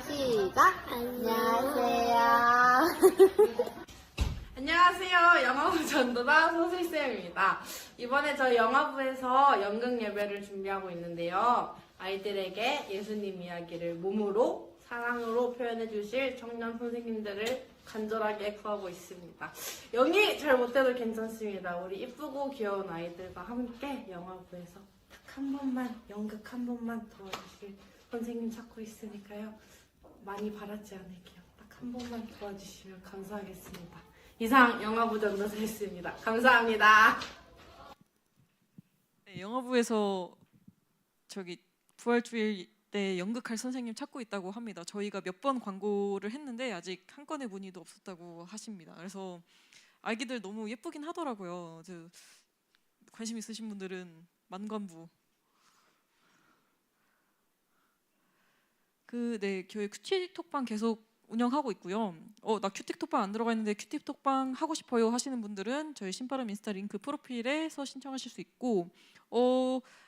S7: 시작. 안녕하세요.
S8: 안녕하세요. 영화부 전도사 소슬쌤입니다. 이번에 저희 영화부에서 연극 예배를 준비하고 있는데요. 아이들에게 예수님 이야기를 몸으로, 사랑으로 표현해 주실 청년 선생님들을 간절하게 구하고 있습니다. 연기 잘 못해도 괜찮습니다. 우리 이쁘고 귀여운 아이들과 함께 영화부에서 딱 한 번만, 연극 한 번만 도와주실 선생님 찾고 있으니까요. 많이 바라지 않을게요. 딱 한 번만 도와주시면 감사하겠습니다. 이상 영화부 전도사였습니다. 감사합니다.
S6: 네, 영화부에서 부활주일 때 연극할 선생님 찾고 있다고 합니다. 저희가 몇 번 광고를 했는데 아직 한 건의 문의도 없었다고 하십니다. 그래서 아기들 너무 예쁘긴 하더라고요. 관심 있으신 분들은 만관부. 네, 교회 큐티톡방 계속 운영하고 있고요. 나 큐티톡방 안 들어가 있는데 큐티톡방 하고 싶어요 하시는 분들은 저희 신바람 인스타 링크 프로필에서 신청하실 수 있고,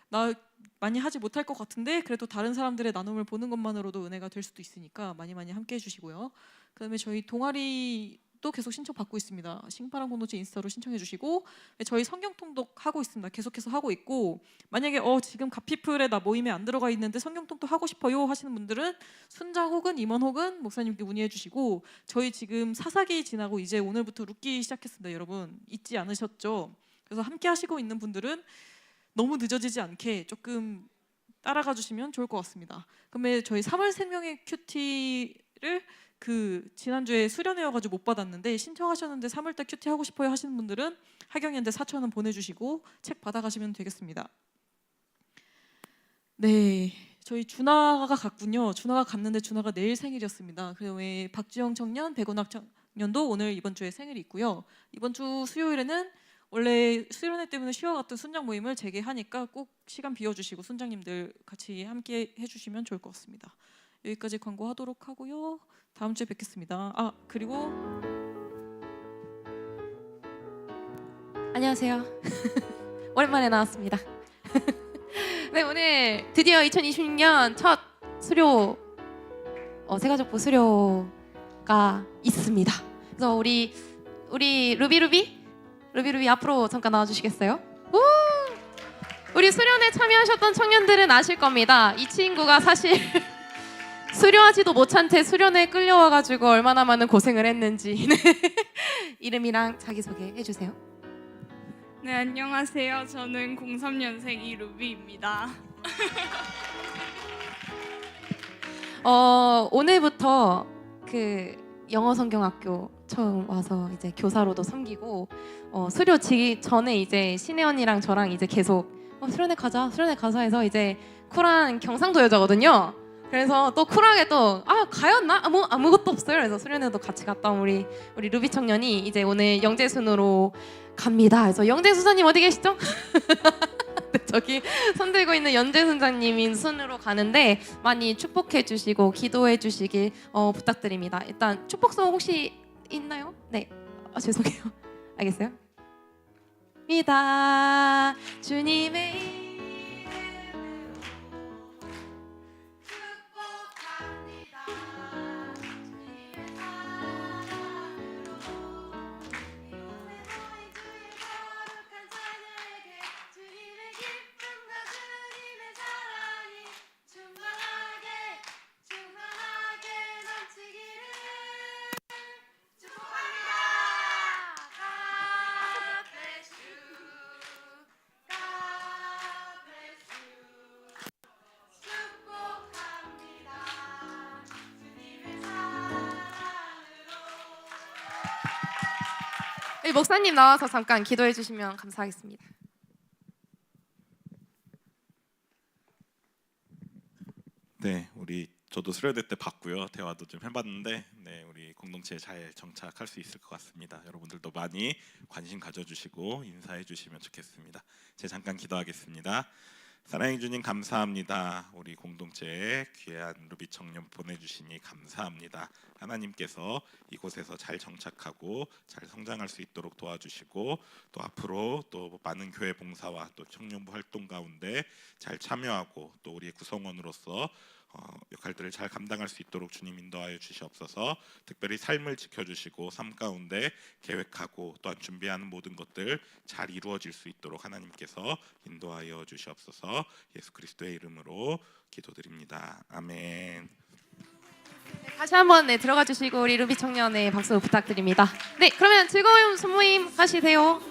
S6: 나 많이 하지 못할 것 같은데 그래도 다른 사람들의 나눔을 보는 것만으로도 은혜가 될 수도 있으니까 많이 함께 해주시고요. 그다음에 저희 동아리도 계속 신청 받고 있습니다. 신바람 공동체 인스타로 신청해 주시고, 저희 성경 통독 하고 있습니다. 계속해서 하고 있고, 만약에 지금 가피플에 나 모임에 안 들어가 있는데 성경 통독 하고 싶어요 하시는 분들은 순장 혹은 임원 혹은 목사님께 문의해 주시고, 저희 지금 사사기 지나고 이제 오늘부터 룻기 시작했습니다. 여러분 잊지 않으셨죠? 그래서 함께 하시고 있는 분들은 너무 늦어지지 않게 조금 따라가 주시면 좋을 것 같습니다. 그러면 저희 3월 생명의 큐티를 그 지난주에 수련회여가지고 못 받았는데 신청하셨는데 3월달 큐티 하고 싶어요 하시는 분들은 하경연대 4,000원 보내주시고 책 받아가시면 되겠습니다. 네, 저희 준하가 갔군요. 준하가 갔는데 준하가 내일 생일이었습니다. 그다음에 박지영 청년, 백운학 청년도 오늘 이번 주에 생일이 있고요. 이번 주 수요일에는 원래 수련회 때문에 쉬어갔던 순장 모임을 재개하니까 꼭 시간 비워주시고 순장님들 같이 함께 해주시면 좋을 것 같습니다. 여기까지 광고하도록 하고요. 다음 주에 뵙겠습니다. 아 그리고
S2: 안녕하세요. 오랜만에 나왔습니다. 네, 오늘 드디어 2026년 첫 수료 새가족부 수료가 있습니다. 그래서 우리 루비 앞으로 잠깐 나와주시겠어요? 우! 우리 수련회 참여하셨던 청년들은 아실 겁니다. 이 친구가 사실 수료하지도 못한 채 수련회에 끌려와가지고 얼마나 많은 고생을 했는지. 네. 이름이랑 자기소개 해주세요.
S9: 네, 안녕하세요. 저는 03년생 이루비입니다.
S2: 오늘부터 그 영어 성경학교 처음 와서 이제 교사로도 섬기고 수료지기 전에 이제 신혜 언니랑 저랑 이제 계속 수련회 가자 해서 이제 쿨한 경상도 여자거든요. 그래서 또 쿨하게 또 가였나? 아무것도 없어요. 그래서 수련회도 같이 갔다 온 우리 루비 청년이 이제 오늘 영재순으로 갑니다. 그래서 영재순자님 어디 계시죠? 네, 저기 손 들고 있는 연재순자님인 순으로 가는데 많이 축복해 주시고 기도해 주시길 부탁드립니다. 일단 축복송 혹시 있나요? 네, 죄송해요. 알겠어요? 믿다 주님의 목사님 나와서 잠깐 기도해 주시면 감사하겠습니다.
S5: 네, 저도 수련회 때 봤고요. 대화도 좀 해봤는데, 네, 우리 공동체에 잘 정착할 수 있을 것 같습니다. 여러분들도 많이 관심 가져주시고 인사해 주시면 좋겠습니다. 제가 잠깐 기도하겠습니다. 사랑해 주님 감사합니다. 우리 공동체에 귀한 루비 청년 보내주시니 감사합니다. 하나님께서 이곳에서 잘 정착하고 잘 성장할 수 있도록 도와주시고 또 앞으로 또 많은 교회 봉사와 또 청년부 활동 가운데 잘 참여하고 또 우리의 구성원으로서 역할들을 잘 감당할 수 있도록 주님 인도하여 주시옵소서. 특별히 삶을 지켜주시고 삶 가운데 계획하고 또한 준비하는 모든 것들 잘 이루어질 수 있도록 하나님께서 인도하여 주시옵소서. 예수 그리스도의 이름으로 기도드립니다. 아멘.
S2: 다시 한번 들어가 주시고 우리 루비 청년의 박수 부탁드립니다. 네, 그러면 즐거운 손모임 하시세요.